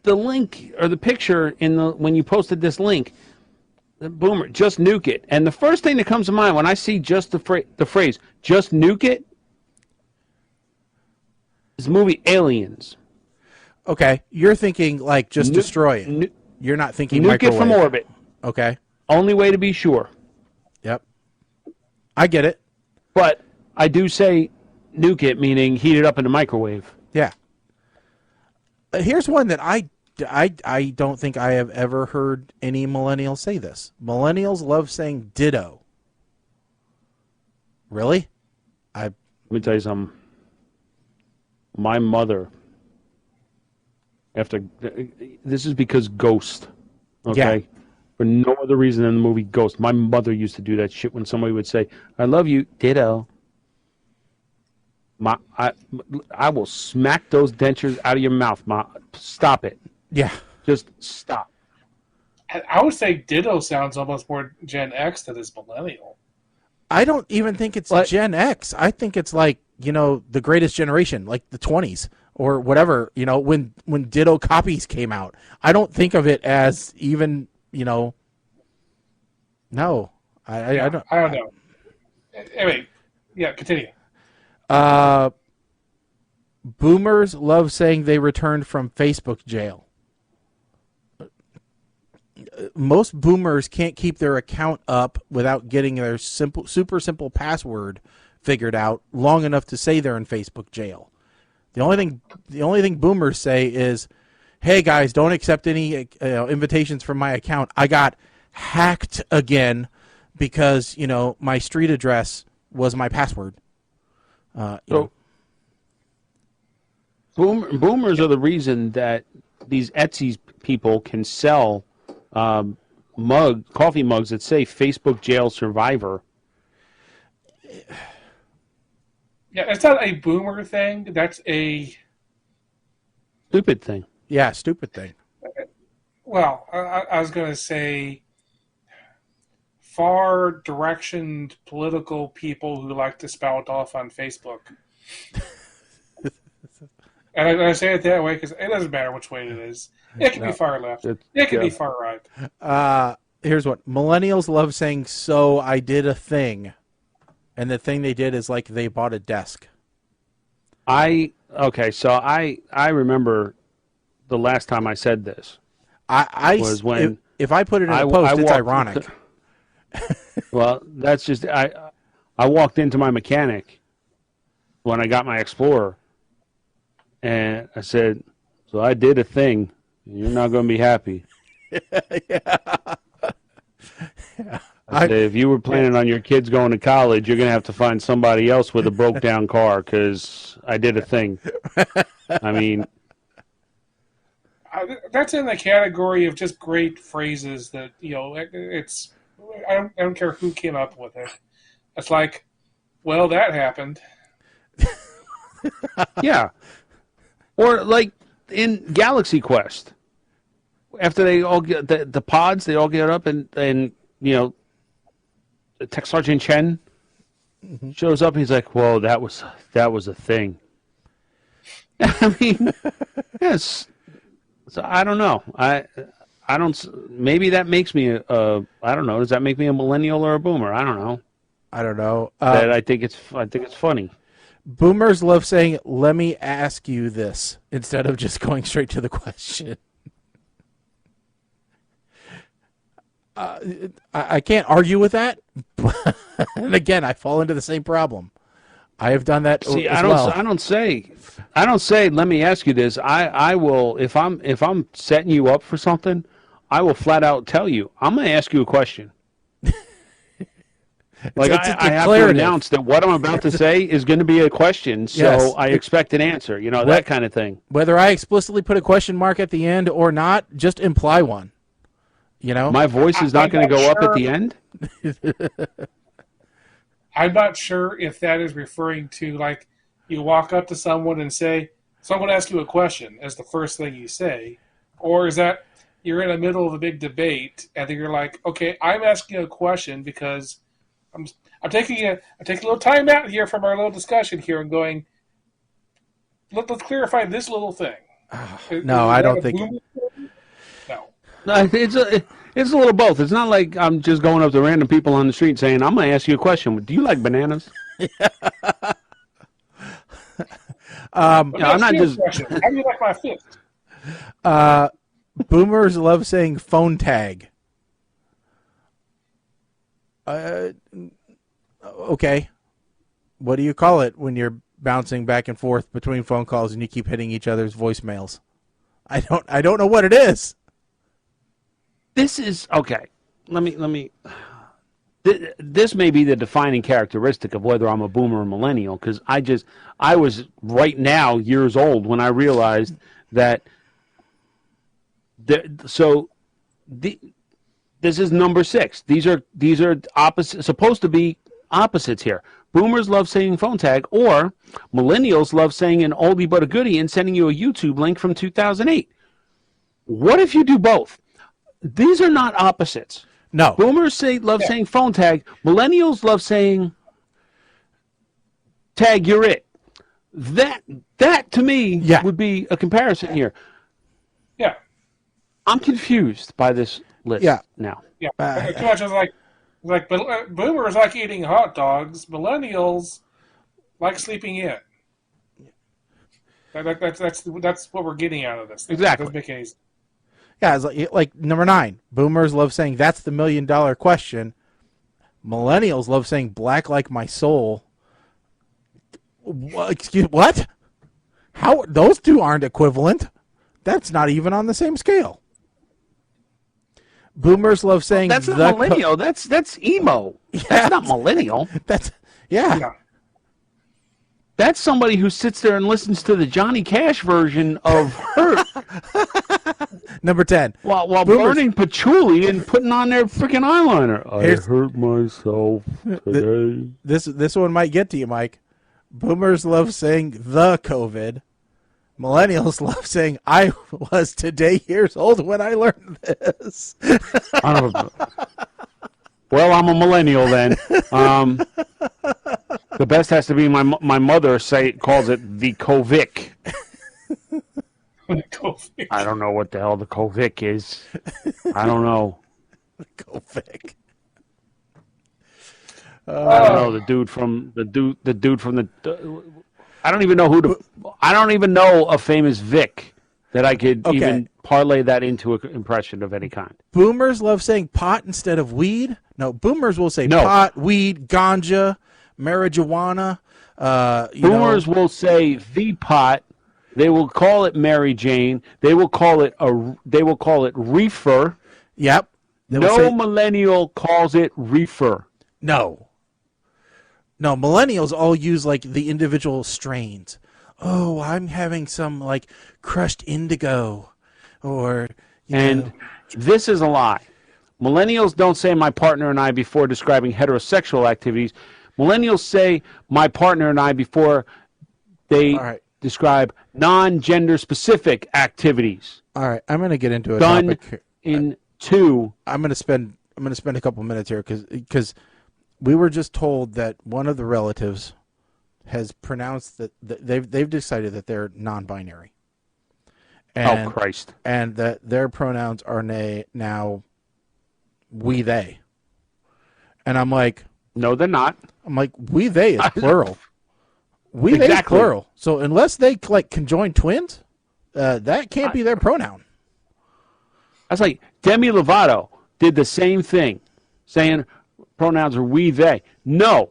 link or the picture when you posted this link. The boomer, just nuke it. And the first thing that comes to mind when I see just the phrase, just nuke it, is the movie Aliens. Okay, you're thinking like just destroy it. You're not thinking nuke microwave. It from orbit. Okay. Only way to be sure. Yep. I get it. But I do say nuke it, meaning heat it up in the microwave. Yeah. Here's one that I don't think I have ever heard any millennials say this. Millennials love saying ditto. Really? Let me tell you something. My mother, this is because Ghost, okay? Yeah. For no other reason than the movie Ghost. My mother used to do that shit when somebody would say, I love you, ditto. I will smack those dentures out of your mouth, Ma. Stop it. Yeah. Just stop. I would say ditto sounds almost more Gen X than is millennial. I don't even think it's Gen X. I think it's like, the greatest generation, like the 20s or whatever, when ditto copies came out. I don't think of it as even, no. I don't know. Anyway, yeah, continue. Boomers love saying they returned from Facebook jail. Most boomers can't keep their account up without getting their super simple password figured out long enough to say they're in Facebook jail. The only thing boomers say is, "Hey guys, don't accept any invitations from my account. I got hacked again because my street address was my password." Boomers are the reason that these Etsy people can sell coffee mugs that say Facebook jail survivor. Yeah, that's not a boomer thing. That's a stupid thing. Yeah, stupid thing. Well, I was going to say far-directioned political people who like to spout off on Facebook. And I say it that way because it doesn't matter which way it is. It can be far left. It can be far right. Here's what. Millennials love saying, so I did a thing. And the thing they did is like they bought a desk. I remember the last time I said this. Was when if I put it in a post, it's ironic. Well, that's just I walked into my mechanic when I got my Explorer, and I said, "So I did a thing. You're not going to be happy." I said, if you were planning on your kids going to college, you're going to have to find somebody else with a broke down car because I did a thing. I mean, that's in the category of just great phrases that, it's. I don't care who came up with it. It's like, well, that happened. Yeah. Or like in Galaxy Quest, after they all get the pods, they all get up and Tech Sergeant Chen shows up and he's like, "Whoa, that was a thing." I mean, yes. So I don't know. I don't. Maybe that makes me I don't know. Does that make me a millennial or a boomer? I don't know. I don't know. I think it's funny. Boomers love saying, "Let me ask you this," instead of just going straight to the question. I can't argue with that. And again, I fall into the same problem. I have done that. See, as well. I don't say. Let me ask you this. I will if I'm setting you up for something, I will flat out tell you. I'm going to ask you a question. Like I have to announce that what I'm about to say is going to be a question, so yes. I expect an answer. That kind of thing. Whether I explicitly put a question mark at the end or not, just imply one. My voice is not going to go up at the end? I'm not sure if that is referring to, like, you walk up to someone and say, someone asks you a question as the first thing you say, or is that you're in the middle of a big debate and then you're like, okay, I'm asking a question because I'm taking a little time out here from our little discussion here and going, let's clarify this little thing. No, I don't think. No, it's a little both. It's not like I'm just going up to random people on the street saying, "I'm going to ask you a question. Do you like bananas?" I'm not just. How do you like my fist? Boomers love saying phone tag. Okay. What do you call it when you're bouncing back and forth between phone calls and you keep hitting each other's voicemails? I don't know what it is. This is okay. Let me. This may be the defining characteristic of whether I'm a boomer or millennial, because I was right now years old when I realized that. This is number 6. These are opposite, supposed to be opposites here. Boomers love saying phone tag, or millennials love saying an oldie but a goodie and sending you a YouTube link from 2008. What if you do both? These are not opposites. No. Boomers love saying phone tag. Millennials love saying tag, you're it. That to me would be a comparison here. Yeah. I'm confused by this list now. Yeah. Too much is like boomers like eating hot dogs. Millennials like sleeping in. That's what we're getting out of this. Exactly. It doesn't make any sense. Yeah, it's like number 9. Boomers love saying that's the $1 million question. Millennials love saying black like my soul. Excuse what? How those two aren't equivalent? That's not even on the same scale. Boomers love saying that's not millennial. That's emo. Yeah. That's not millennial. That's yeah. That's somebody who sits there and listens to the Johnny Cash version of Hurt. Number 10. While burning patchouli and putting on their freaking eyeliner. I hurt myself today. This one might get to you, Mike. Boomers love saying the COVID. Millennials love saying I was today years old when I learned this. Well, I'm a millennial then. The best has to be my mother calls it the Kovic. I don't know what the hell the Kovic is. I don't know. Kovic. I don't know the dude from the. I don't even know I don't even know a famous Vic that I could even parlay that into an impression of any kind. Boomers love saying pot instead of weed. No, boomers will say pot, weed, ganja, marijuana. Boomers will say the pot. They will call it Mary Jane. They will call it reefer. Yep. No millennial calls it reefer. No, millennials all use like the individual strains. Oh, I'm having some like crushed indigo, or this is a lie. Millennials don't say my partner and I before describing heterosexual activities. Millennials say my partner and I before they describe non-gender specific activities. All right, I'm going to get into a done topic in two. I'm going to spend a couple minutes here because we were just told that one of the relatives has pronounced that they've decided that they're non-binary. Oh Christ! And that their pronouns are now we they. And I'm like, no, they're not. I'm like, we they is plural. We they is plural. So unless they like conjoin twins, that can't be their pronoun. That's like Demi Lovato did the same thing, saying pronouns are we they. No.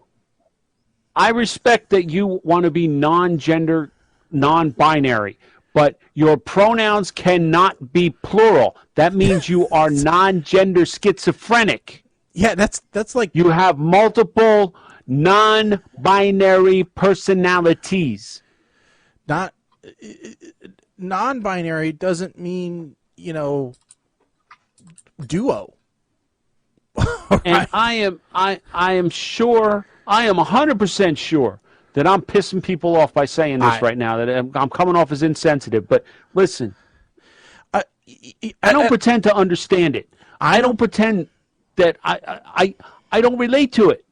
I respect that you want to be non-gender, non-binary, but your pronouns cannot be plural. That means you are non-gender schizophrenic. Yeah, that's like you have multiple non-binary personalities. Non-binary doesn't mean, duo. And I am 100% sure that I'm pissing people off by saying this right now, that I'm coming off as insensitive. But listen, I don't pretend to understand it. I don't pretend that I don't relate to it.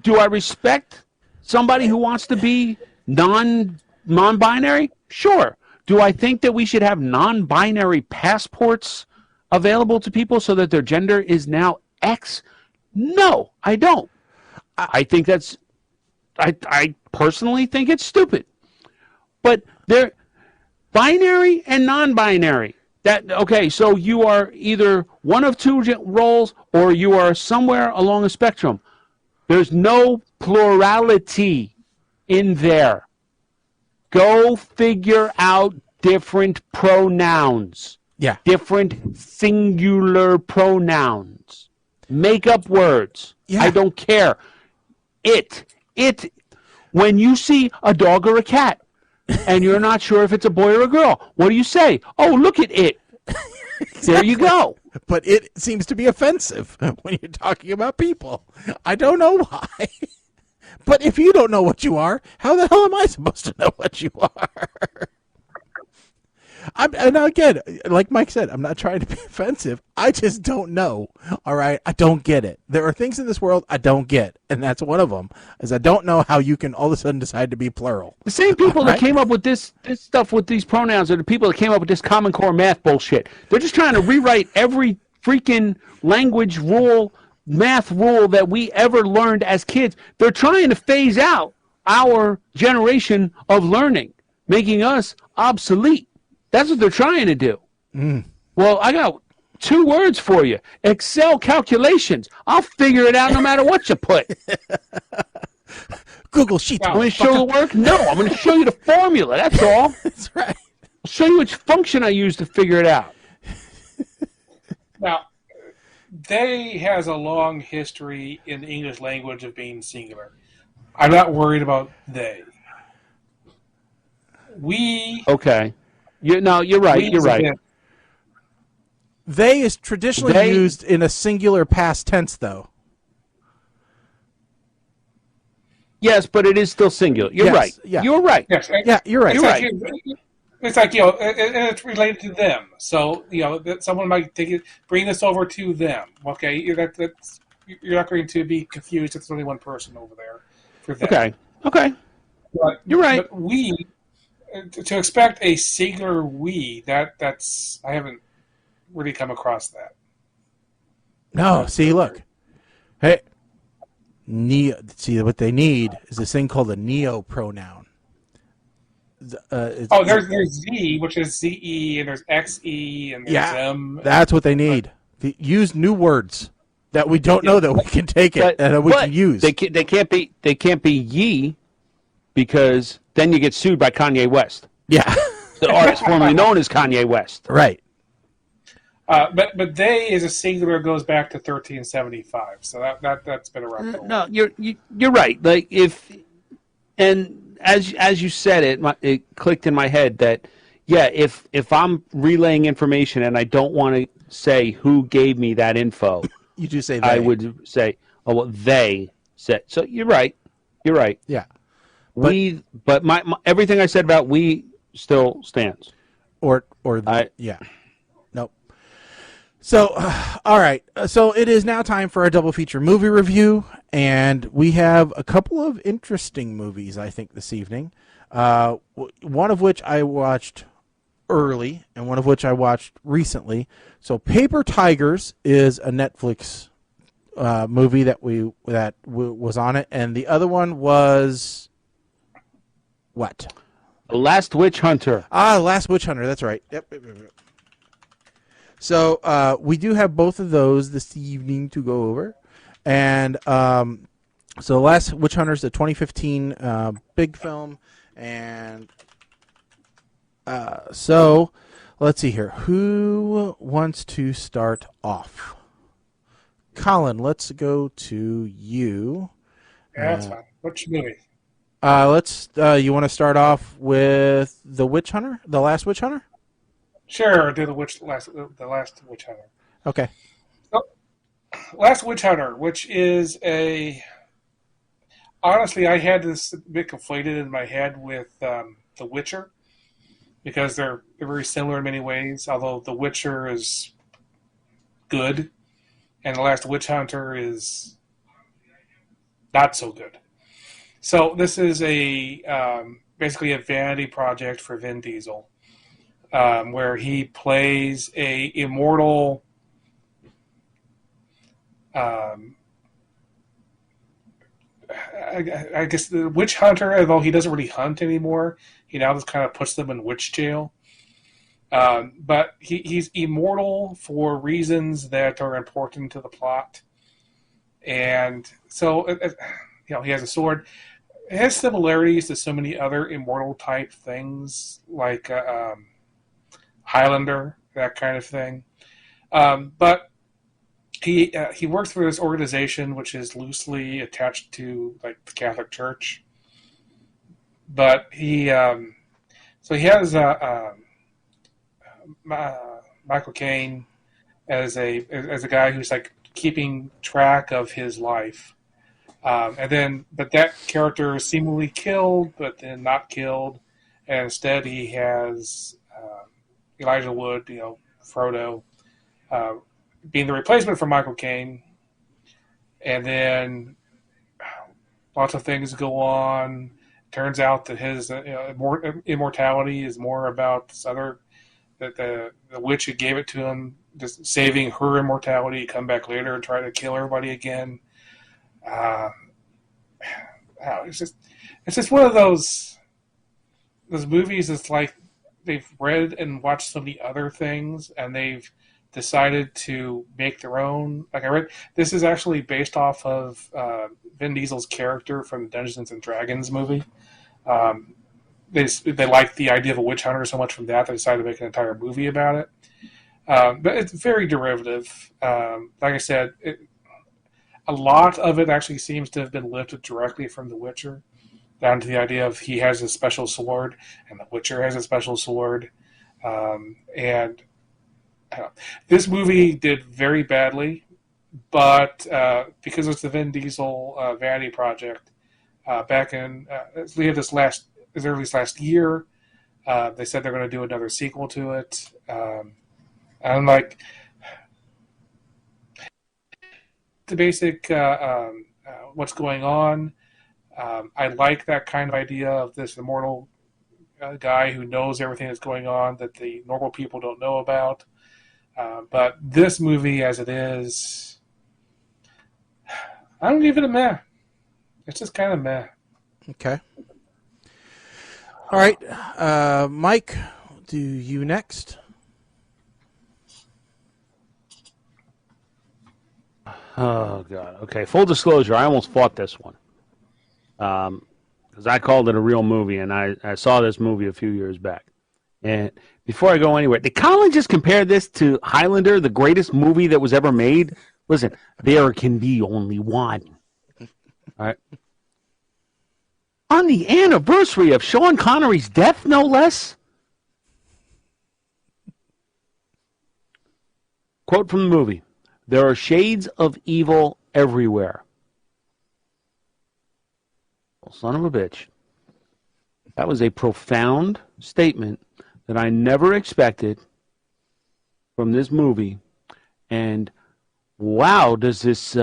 Do I respect somebody who wants to be non-binary? Sure. Do I think that we should have non-binary passports available to people so that their gender is now X? No, I don't. I think that's, I personally think it's stupid. But they're binary and non-binary. So you are either one of two roles or you are somewhere along a spectrum. There's no plurality in there. Go figure out different pronouns. Yeah. Different singular pronouns. Make up words. Yeah. I don't care. When you see a dog or a cat and you're not sure if it's a boy or a girl, what do you say? Oh, look at it. Exactly. There you go. But it seems to be offensive when you're talking about people. I don't know why. But if you don't know what you are, how the hell am I supposed to know what you are? And again, like Mike said, I'm not trying to be offensive. I just don't know. All right? I don't get it. There are things in this world I don't get, and that's one of them, is I don't know how you can all of a sudden decide to be plural. The same people that came up with this stuff with these pronouns are the people that came up with this Common Core math bullshit. They're just trying to rewrite every freaking language rule, math rule that we ever learned as kids. They're trying to phase out our generation of learning, making us obsolete. That's what they're trying to do. Well, I got 2 words for you. Excel calculations. I'll figure it out no matter what you put. Google Sheets. I'm going to show the work? No, I'm going to show you the formula. That's all. That's right. I'll show you which function I use to figure it out. Now, they has a long history in the English language of being singular. I'm not worried about they. We... Okay. You're right. You're right. They is traditionally used in a singular past tense, though. Yes, but it is still singular. You're right. Yeah. You're right. Yes. Yeah, you're right. You're right. It's like, and it's related to them. So, that someone might bring this over to them. Okay, you're not going to be confused if there's only one person over there for that. Okay. But, You're right. But we, to expect a singular we, that's I haven't really come across that. No, see, look. Hey, see, what they need is this thing called a neo-pronoun. There's Z, which is ZE, and there's XE, and there's M. That's what they need. Use new words that we don't know that we can take it and that we can use. They can't be ye, because then you get sued by Kanye West. Yeah. The artist formerly known as Kanye West. Right. But they is a singular goes back to 1375, so that's been around. For a while. No, you're right. Like as you said it clicked in my head that if I'm relaying information and I don't want to say who gave me that info, you do say they. I would say, oh well, they said. So you're right. Yeah. But my everything I said about we still stands. Yeah. Nope. So, all right. So it is now time for our double feature movie review, and we have a couple of interesting movies, I think, this evening. One of which I watched early, and one of which I watched recently. So, Paper Tigers is a Netflix movie that was on it, and the other one was what? The Last Witch Hunter. Last Witch Hunter. That's right. Yep. So we do have both of those this evening to go over, and so Last Witch Hunter is a 2015 big film, and so let's see here. Who wants to start off? Colin, let's go to you. Yeah, that's fine. Which movie? You want to start off with The Witch Hunter, The Last Witch Hunter? Sure, do the Last Witch Hunter. Okay. So, Last Witch Hunter, which is honestly, I had this a bit conflated in my head with The Witcher, because they're very similar in many ways, although The Witcher is good, and The Last Witch Hunter is not so good. So this is basically a vanity project for Vin Diesel, where he plays a immortal I guess the witch hunter, although he doesn't really hunt anymore. He now just kind of puts them in witch jail. But he's immortal for reasons that are important to the plot. And so, he has a sword. It has similarities to so many other immortal type things, like Highlander, that kind of thing. But he works for this organization which is loosely attached to like the Catholic Church. But he has Michael Caine as a guy who's like keeping track of his life. But that character is seemingly killed, but then not killed, and instead he has Elijah Wood, Frodo, being the replacement for Michael Caine, and then lots of things go on. Turns out that his immortality is more about this other, that the witch who gave it to him, just saving her immortality, come back later and try to kill everybody again. It's just one of those movies. It's like they've read and watched so many other things, and they've decided to make their own. Like I read, this is actually based off of Vin Diesel's character from the Dungeons and Dragons movie. They liked the idea of a witch hunter so much from that they decided to make an entire movie about it. But it's very derivative. Like I said, a lot of it actually seems to have been lifted directly from The Witcher, down to the idea of he has a special sword and The Witcher has a special sword. This movie did very badly, but because it's the Vin Diesel vanity project, back in as early as last year, they said they're going to do another sequel to it. And I'm like, the basic what's going on. I like that kind of idea of this immortal guy who knows everything that's going on that the normal people don't know about. But this movie, as it is, I don't give it a meh. It's just kind of meh. Okay. All right. Mike, do you next? Oh, God. Okay, full disclosure, I almost fought this one. Because I called it a real movie, and I saw this movie a few years back. And before I go anywhere, did Colin just compare this to Highlander, the greatest movie that was ever made? Listen, there can be only one. All right. On the anniversary of Sean Connery's death, no less. Quote from the movie. There are shades of evil everywhere. Well, son of a bitch. That was a profound statement that I never expected from this movie. And wow, does this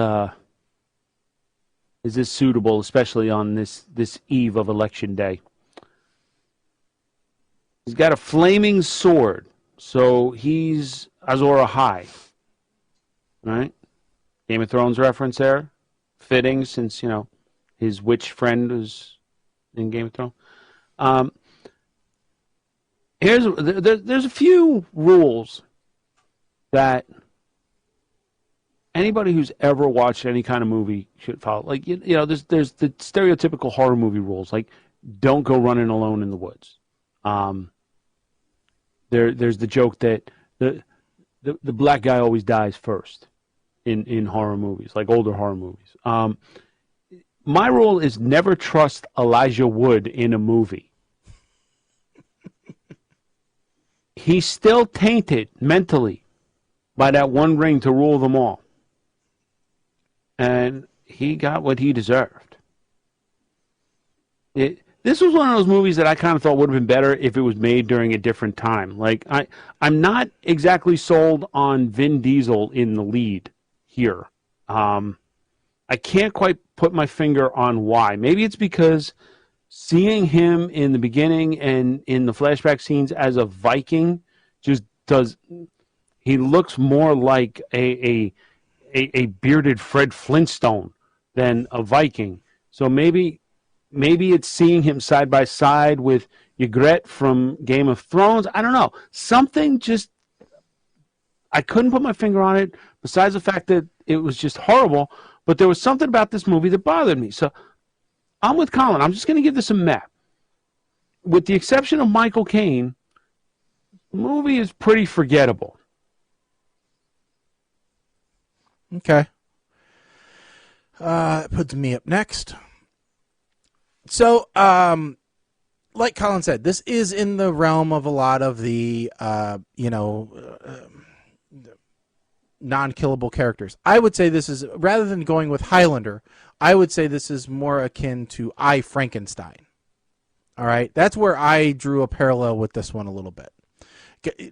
is this suitable, especially on this eve of Election Day? He's got a flaming sword, so he's Azor Ahai. Right? Game of Thrones reference there. Fitting, since, his witch friend was in Game of Thrones. There's a few rules that anybody who's ever watched any kind of movie should follow. Like, there's the stereotypical horror movie rules, like don't go running alone in the woods. There's the joke that the black guy always dies first in horror movies, like older horror movies. My rule is never trust Elijah Wood in a movie. He's still tainted mentally by that one ring to rule them all. And he got what he deserved. This was one of those movies that I kind of thought would have been better if it was made during a different time. Like, I'm not exactly sold on Vin Diesel in the lead here. I can't quite put my finger on why. Maybe it's because seeing him in the beginning and in the flashback scenes as a Viking just does. He looks more like a bearded Fred Flintstone than a Viking. So maybe it's seeing him side by side with Ygritte from Game of Thrones. I don't know. Something just, I couldn't put my finger on it, besides the fact that it was just horrible. But there was something about this movie that bothered me. So I'm with Colin. I'm just going to give this a meh. With the exception of Michael Caine, the movie is pretty forgettable. Okay. Puts me up next. So, like Colin said, this is in the realm of a lot of the, non-killable characters. I would say this is, rather than going with Highlander, I would say this is more akin to I, Frankenstein. All right? That's where I drew a parallel with this one a little bit.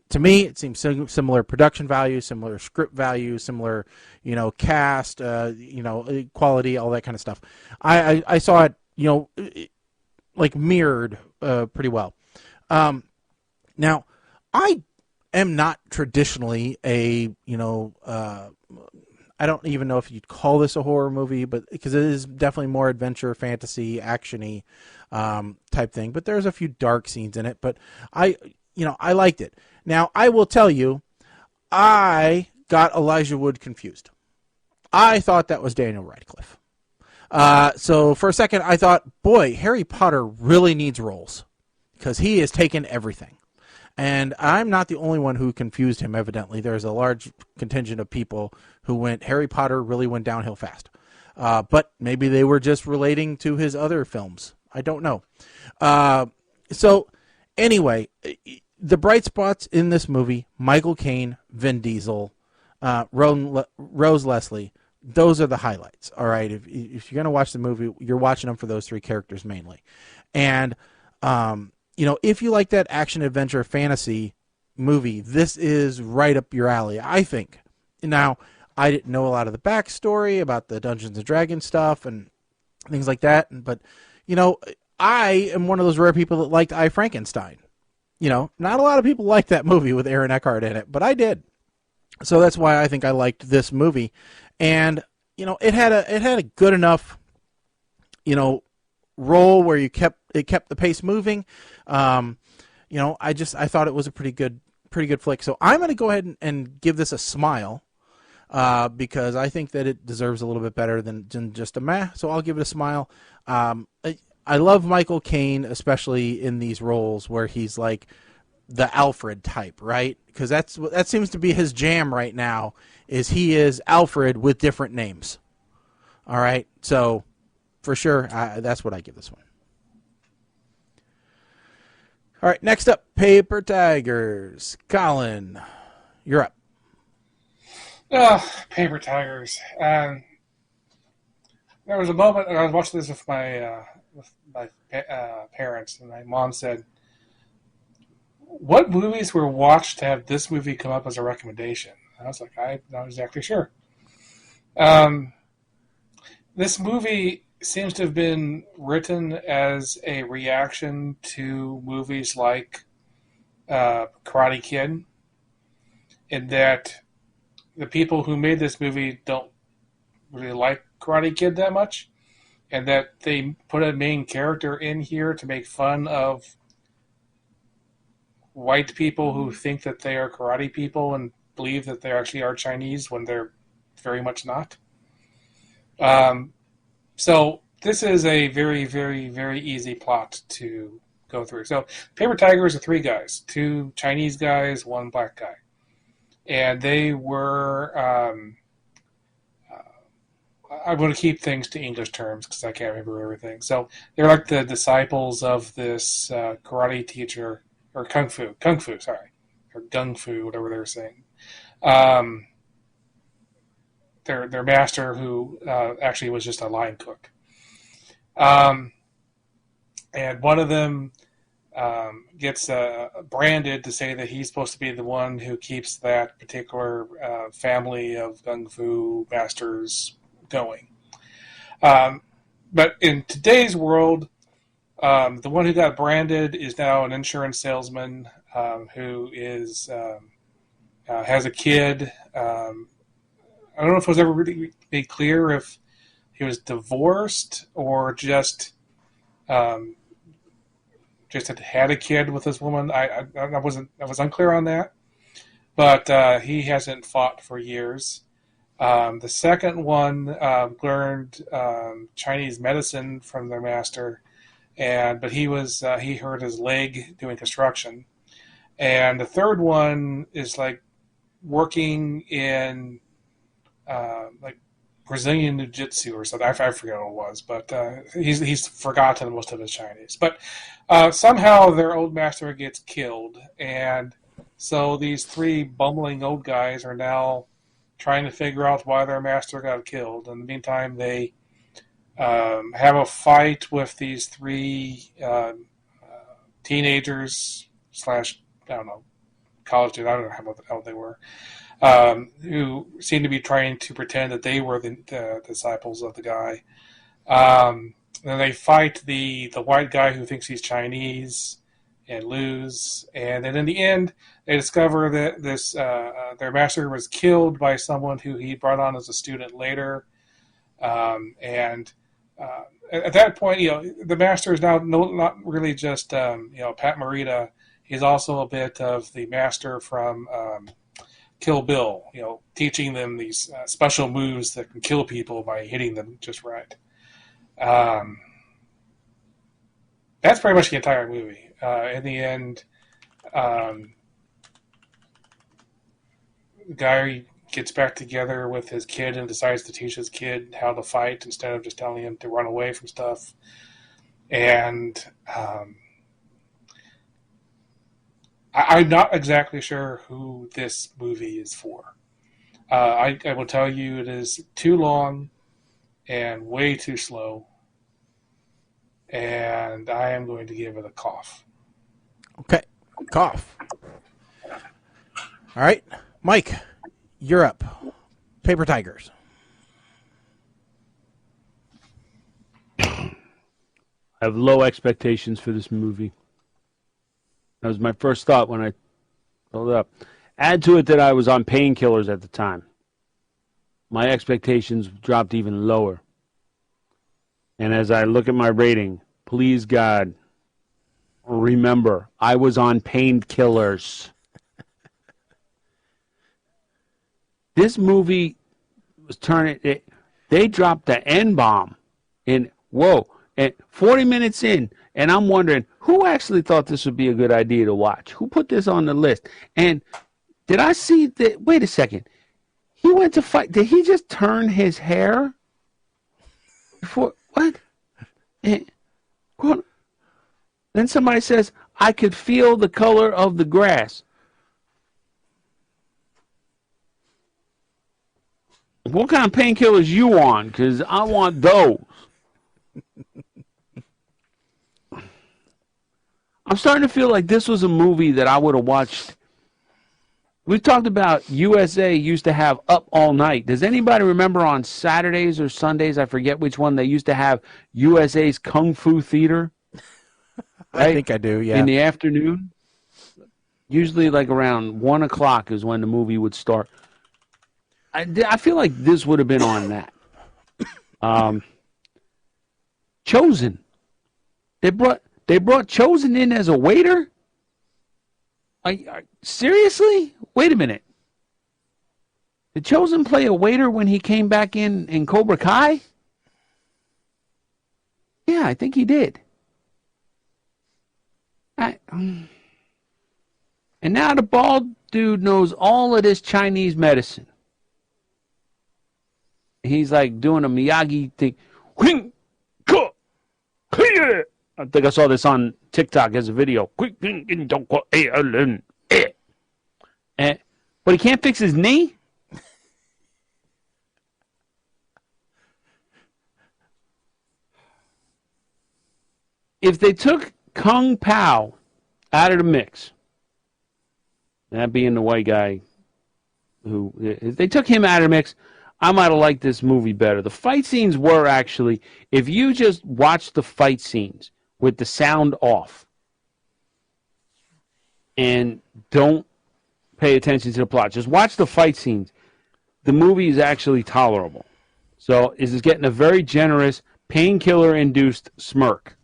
To me, it seems similar production value, similar script value, similar, cast, quality, all that kind of stuff. I saw it, like mirrored pretty well. Now, I am not traditionally a, I don't even know if you'd call this a horror movie, but because it is definitely more adventure, fantasy, action-y type thing. But there's a few dark scenes in it. But I liked it. Now, I will tell you, I got Elijah Wood confused. I thought that was Daniel Radcliffe. So for a second, I thought, boy, Harry Potter really needs roles because he has taken everything. And I'm not the only one who confused him, evidently. There's a large contingent of people who went, Harry Potter really went downhill fast. But maybe they were just relating to his other films. I don't know. So anyway, the bright spots in this movie, Michael Caine, Vin Diesel, Rose Leslie, those are the highlights. All right. If you're going to watch the movie, you're watching them for those three characters mainly. And, if you like that action, adventure, fantasy movie, this is right up your alley, I think. Now, I didn't know a lot of the backstory about the Dungeons and Dragons stuff and things like that. But, you know, I am one of those rare people that liked I, Frankenstein. You know, not a lot of people like that movie with Aaron Eckhart in it, but I did. So that's why I think I liked this movie. And, you know, it had a good enough, you know, role where it kept the pace moving. You know, I thought it was a pretty good flick. So I'm going to go ahead and give this a smile, because I think that it deserves a little bit better than just a meh. So I'll give it a smile. I love Michael Caine, especially in these roles where he's like the Alfred type, right? Because that seems to be his jam right now. Is he is Alfred with different names. All right, so for sure, that's what I give this one. All right, next up, Paper Tigers. Colin, you're up. Oh, Paper Tigers. There was a moment I was watching this with my parents, and my mom said, "What movies were watched to have this movie come up as a recommendation?" I was like, I'm not exactly sure. This movie seems to have been written as a reaction to movies like Karate Kid, in that the people who made this movie don't really like Karate Kid that much, and that they put a main character in here to make fun of white people who think that they are karate people and believe that they actually are Chinese when they're very much not. So this is a very, very, very easy plot to go through. So Paper Tigers are 3 guys, 2 Chinese guys, 1 black guy. And they were, I'm going to keep things to English terms because I can't remember everything. So they're like the disciples of this karate teacher, or kung fu, sorry, or gung fu, whatever they were saying. Their master, who actually was just a line cook. And one of them gets branded to say that he's supposed to be the one who keeps that particular family of gung fu masters going. But in today's world, the one who got branded is now an insurance salesman who is has a kid. I don't know if it was ever really made clear if he was divorced or just had a kid with this woman. I was unclear on that, but he hasn't fought for years. The second one learned Chinese medicine from their master, but he hurt his leg doing construction. And the third one is like working in like Brazilian Jiu-Jitsu or something. I forget what it was, but he's forgotten most of his Chinese. But somehow their old master gets killed, and so these 3 bumbling old guys are now trying to figure out why their master got killed. In the meantime, they have a fight with these 3 teenagers / I don't know, college students, I don't know how old they were, who seem to be trying to pretend that they were the disciples of the guy. Then they fight the white guy who thinks he's Chinese and lose. And then in the end, they discover that this their master was killed by someone who he brought on as a student later. At that point, the master is now not really just Pat Morita. He's also a bit of the master from Kill Bill, teaching them these special moves that can kill people by hitting them just right. That's pretty much the entire movie. In the end, the guy gets back together with his kid and decides to teach his kid how to fight instead of just telling him to run away from stuff. And I'm not exactly sure who this movie is for. I will tell you it is too long and way too slow. And I am going to give it a cough. Okay, cough. All right, Mike, you're up. Paper Tigers. I have low expectations for this movie. That was my first thought when I pulled it up. Add to it that I was on painkillers at the time. My expectations dropped even lower. And as I look at my rating, please God, remember, I was on painkillers. This movie was turning. They dropped the N-bomb in, and 40 minutes in, and I'm wondering, who actually thought this would be a good idea to watch? Who put this on the list? And did I see that? Wait a second. He went to fight. Did he just turn his hair? Before, what? And, then somebody says, I could feel the color of the grass. What kind of painkillers you on? Because I want those. I'm starting to feel like this was a movie that I would have watched. We talked about USA used to have Up All Night. Does anybody remember on Saturdays or Sundays, I forget which one, they used to have USA's Kung Fu Theater? Right? I think I do, yeah. In the afternoon? Usually like around 1 o'clock is when the movie would start. I feel like this would have been on that. Chosen. They brought Chosen in as a waiter? Seriously? Wait a minute. Did Chosen play a waiter when he came back in Cobra Kai? Yeah, I think he did. And now the bald dude knows all of this Chinese medicine. He's like doing a Miyagi thing. I think I saw this on TikTok as a video. But he can't fix his knee? If they took Kung Pao out of the mix, that being the white guy if they took him out of the mix, I might have liked this movie better. The fight scenes were actually, if you just watch the fight scenes with the sound off and don't pay attention to the plot, just watch the fight scenes, the movie is actually tolerable. So this is getting a very generous painkiller-induced smirk.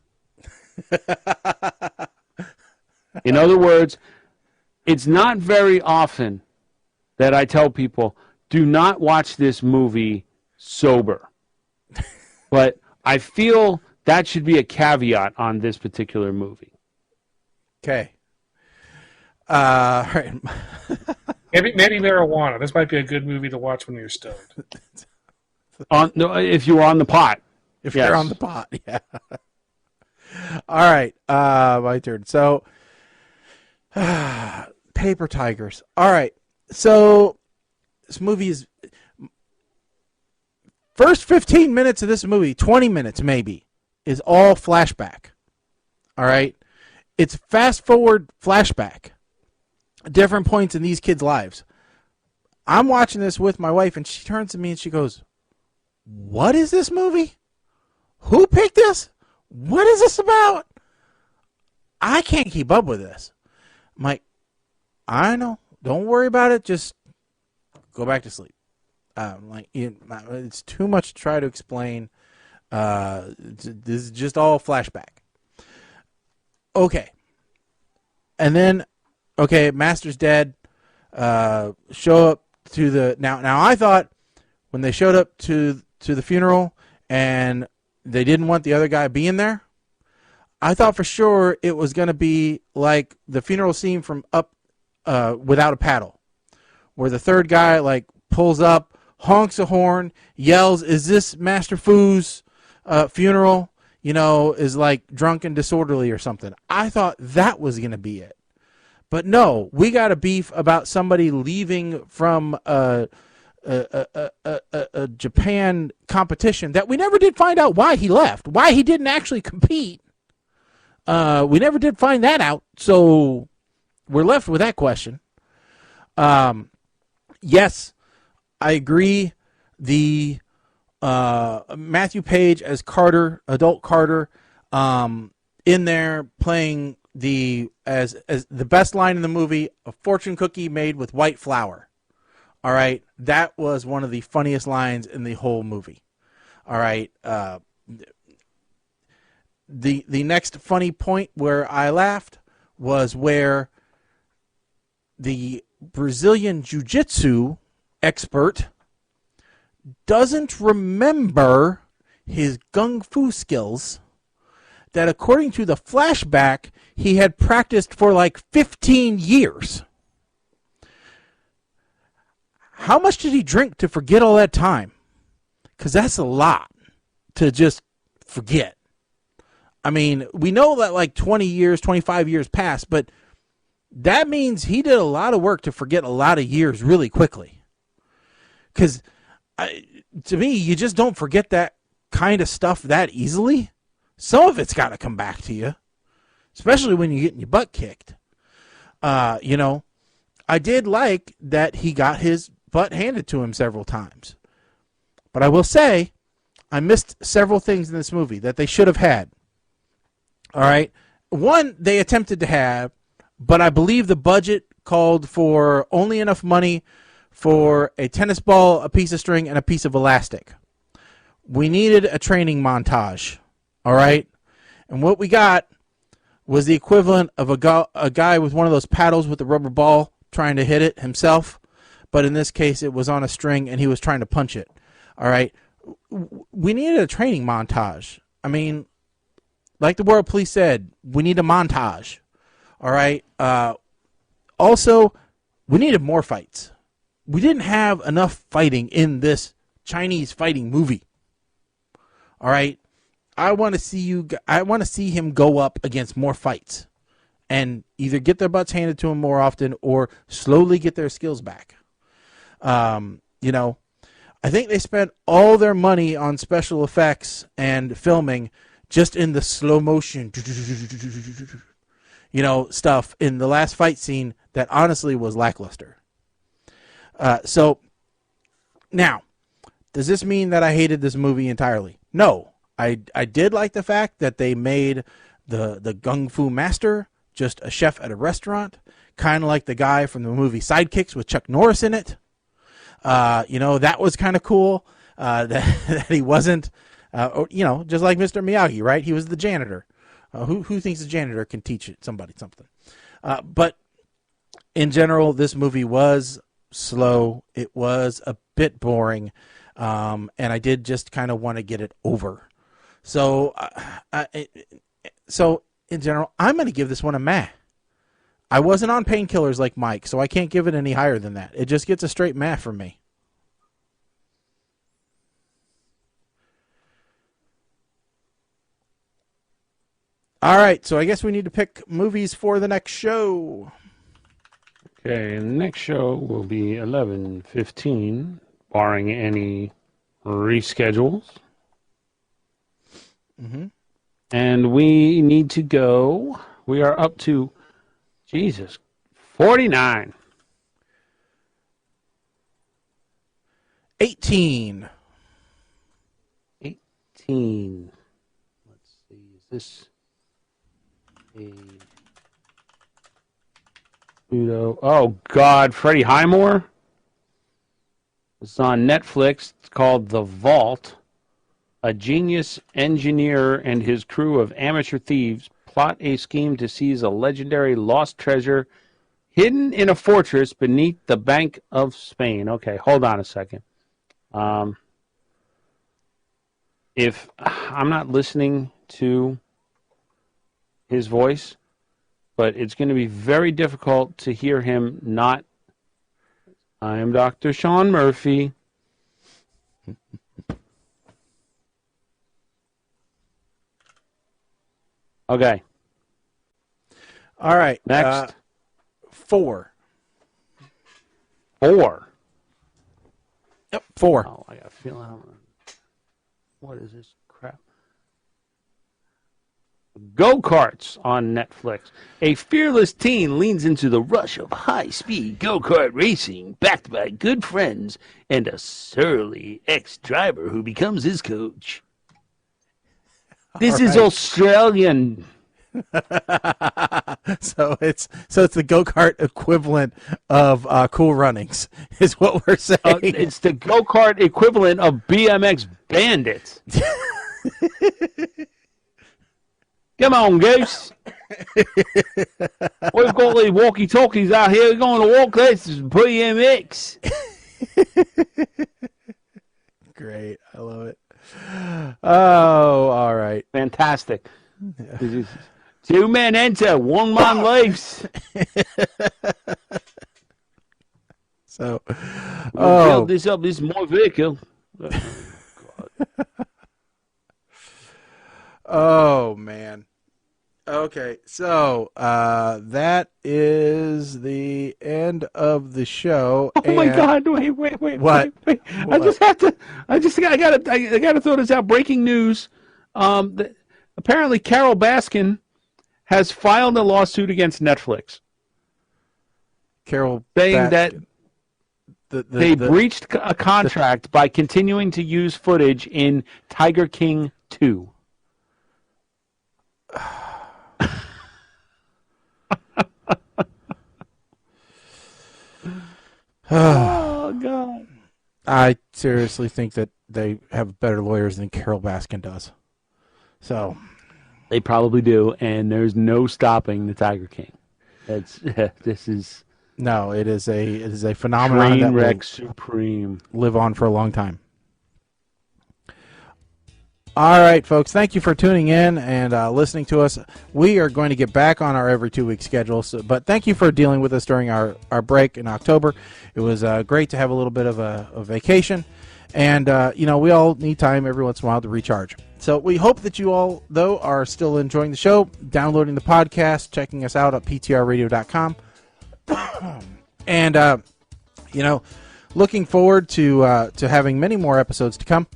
In other words, it's not very often that I tell people, do not watch this movie sober. But I feel that should be a caveat on this particular movie. Okay. Right. Maybe marijuana. This might be a good movie to watch when you're stoned. If you were on the pot. If you're on the pot, yeah. All right, my turn. So, Paper Tigers. All right, so this movie is first 15 minutes of this movie, 20 minutes maybe, is all flashback. All right, it's fast forward flashback, different points in these kids' lives. I'm watching this with my wife, and she turns to me and she goes, "What is this movie? Who picked this? What is this about? I can't keep up with this." I'm like, I know. Don't worry about it. Just go back to sleep. It's too much to try to explain. This is just all flashback. Okay. And then, Master's dead. Show up to the now. I thought when they showed up to the funeral and they didn't want the other guy being there, I thought for sure it was going to be like the funeral scene from Up Without a Paddle, where the third guy pulls up, honks a horn, yells, "Is this Master Fu's funeral?" Is drunk and disorderly or something. I thought that was going to be it. But no, we got a beef about somebody leaving from a Japan competition that we never did find out why he left, why he didn't actually compete. We never did find that out, so we're left with that question. Yes, I agree. The Matthew Page as Carter, adult Carter, in there playing as the best line in the movie, a fortune cookie made with white flour. All right, that was one of the funniest lines in the whole movie. All right, the next funny point where I laughed was where the Brazilian jiu-jitsu expert doesn't remember his gung fu skills that, according to the flashback, he had practiced for like 15 years. How much did he drink to forget all that time? Because that's a lot to just forget. I mean, we know that like 20 years, 25 years passed, but that means he did a lot of work to forget a lot of years really quickly. Because to me, you just don't forget that kind of stuff that easily. Some of it's got to come back to you, especially when you're getting your butt kicked. I did like that he got his butt handed to him several times. But I will say, I missed several things in this movie that they should have had. All right. One, they attempted to have, but I believe the budget called for only enough money for a tennis ball, a piece of string, and a piece of elastic. We needed a training montage. All right. And what we got was the equivalent of a guy with one of those paddles with a rubber ball trying to hit it himself. But in this case, it was on a string and he was trying to punch it. All right. We needed a training montage. I mean, like the World Police said, we need a montage. All right. Also, we needed more fights. We didn't have enough fighting in this Chinese fighting movie. All right. I want to see him go up against more fights and either get their butts handed to him more often or slowly get their skills back. I think they spent all their money on special effects and filming just in the slow motion, stuff in the last fight scene that honestly was lackluster. So now, does this mean that I hated this movie entirely? No. I did like the fact that they made the Gung Fu Master just a chef at a restaurant, kind of like the guy from the movie Sidekicks with Chuck Norris in it. That was kind of cool that he wasn't, just like Mr. Miyagi, right? He was the janitor. Who thinks the janitor can teach somebody something? But in general, this movie was slow. It was a bit boring, and I did just kind of want to get it over. So in general, I'm going to give this one a meh. I wasn't on painkillers like Mike, so I can't give it any higher than that. It just gets a straight meh from me. All right, so I guess we need to pick movies for the next show. Okay, the next show will be 11:15, barring any reschedules. Mm-hmm. And we need to go. We are up to, 49. 18. 18. Let's see. Is this a Udo? Oh, God. Freddie Highmore? It's on Netflix. It's called The Vault. A genius engineer and his crew of amateur thieves plot a scheme to seize a legendary lost treasure hidden in a fortress beneath the Bank of Spain. Okay, hold on a second. If I'm not listening to his voice, but it's going to be very difficult to hear him not. I am Dr. Sean Murphy. Okay. All right. Next. 4. 4. Yep, 4. Oh, I got a feeling. What is this crap? Go-karts on Netflix. A fearless teen leans into the rush of high-speed go-kart racing, backed by good friends and a surly ex-driver who becomes his coach. This is Australian. So it's the go-kart equivalent of Cool Runnings, is what we're saying. It's the go-kart equivalent of BMX Bandits. Come on, Goose. We've got these walkie-talkies out here. We're going to walk this BMX. Great. I love it. Oh, all right. Fantastic. Yeah. 2 men enter, 1 man leaves. So, we'll build this up. This is my vehicle. Oh, man. Okay, so that is the end of the show. Oh my God! Wait! What? Wait. I gotta throw this out. Breaking news. Apparently, Carol Baskin has filed a lawsuit against Netflix. Carol saying Baskin. that they breached a contract by continuing to use footage in Tiger King 2. Oh, God. I seriously think that they have better lawyers than Carol Baskin does. So they probably do, and there's no stopping the Tiger King. It is a phenomenon that will supreme live on for a long time. All right, folks, thank you for tuning in and listening to us. We are going to get back on our every 2-week schedule, but thank you for dealing with us during our break in October. It was great to have a little bit of a vacation, and we all need time every once in a while to recharge. So we hope that you all, though, are still enjoying the show, downloading the podcast, checking us out at ptrradio.com, and looking forward to having many more episodes to come.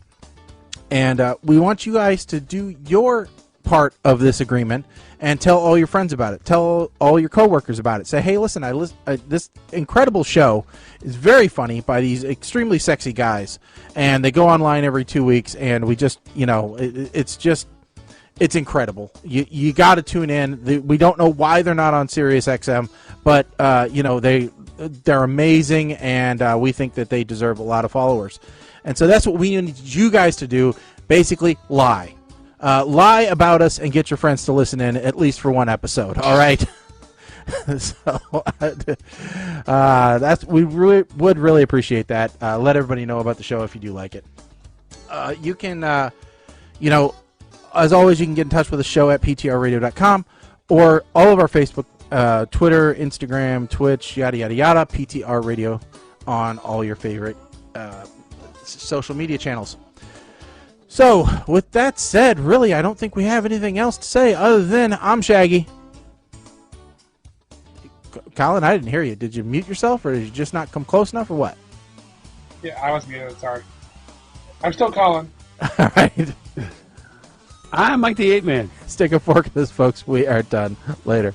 And we want you guys to do your part of this agreement and tell all your friends about it. Tell all your coworkers about it. Say, hey, listen, this incredible show is very funny by these extremely sexy guys. And they go online every 2 weeks, and we just, it's incredible. You got to tune in. We don't know why they're not on Sirius XM, but, they're amazing, and we think that they deserve a lot of followers. And so that's what we need you guys to do. Basically, lie. Lie about us and get your friends to listen in at least for one episode. All right? So we would really appreciate that. Let everybody know about the show if you do like it. You can, as always, you can get in touch with the show at ptrradio.com or all of our Facebook, Twitter, Instagram, Twitch, yada, yada, yada, PTR Radio on all your favorite social media channels. So, with that said, really, I don't think we have anything else to say other than I'm Shaggy. Colin, I didn't hear you. Did you mute yourself, or did you just not come close enough, or what? Yeah, I was muted. Sorry. I'm still Colin. All right. I'm Mike the 8 Man. Stick a fork in this, folks. We are done. Later.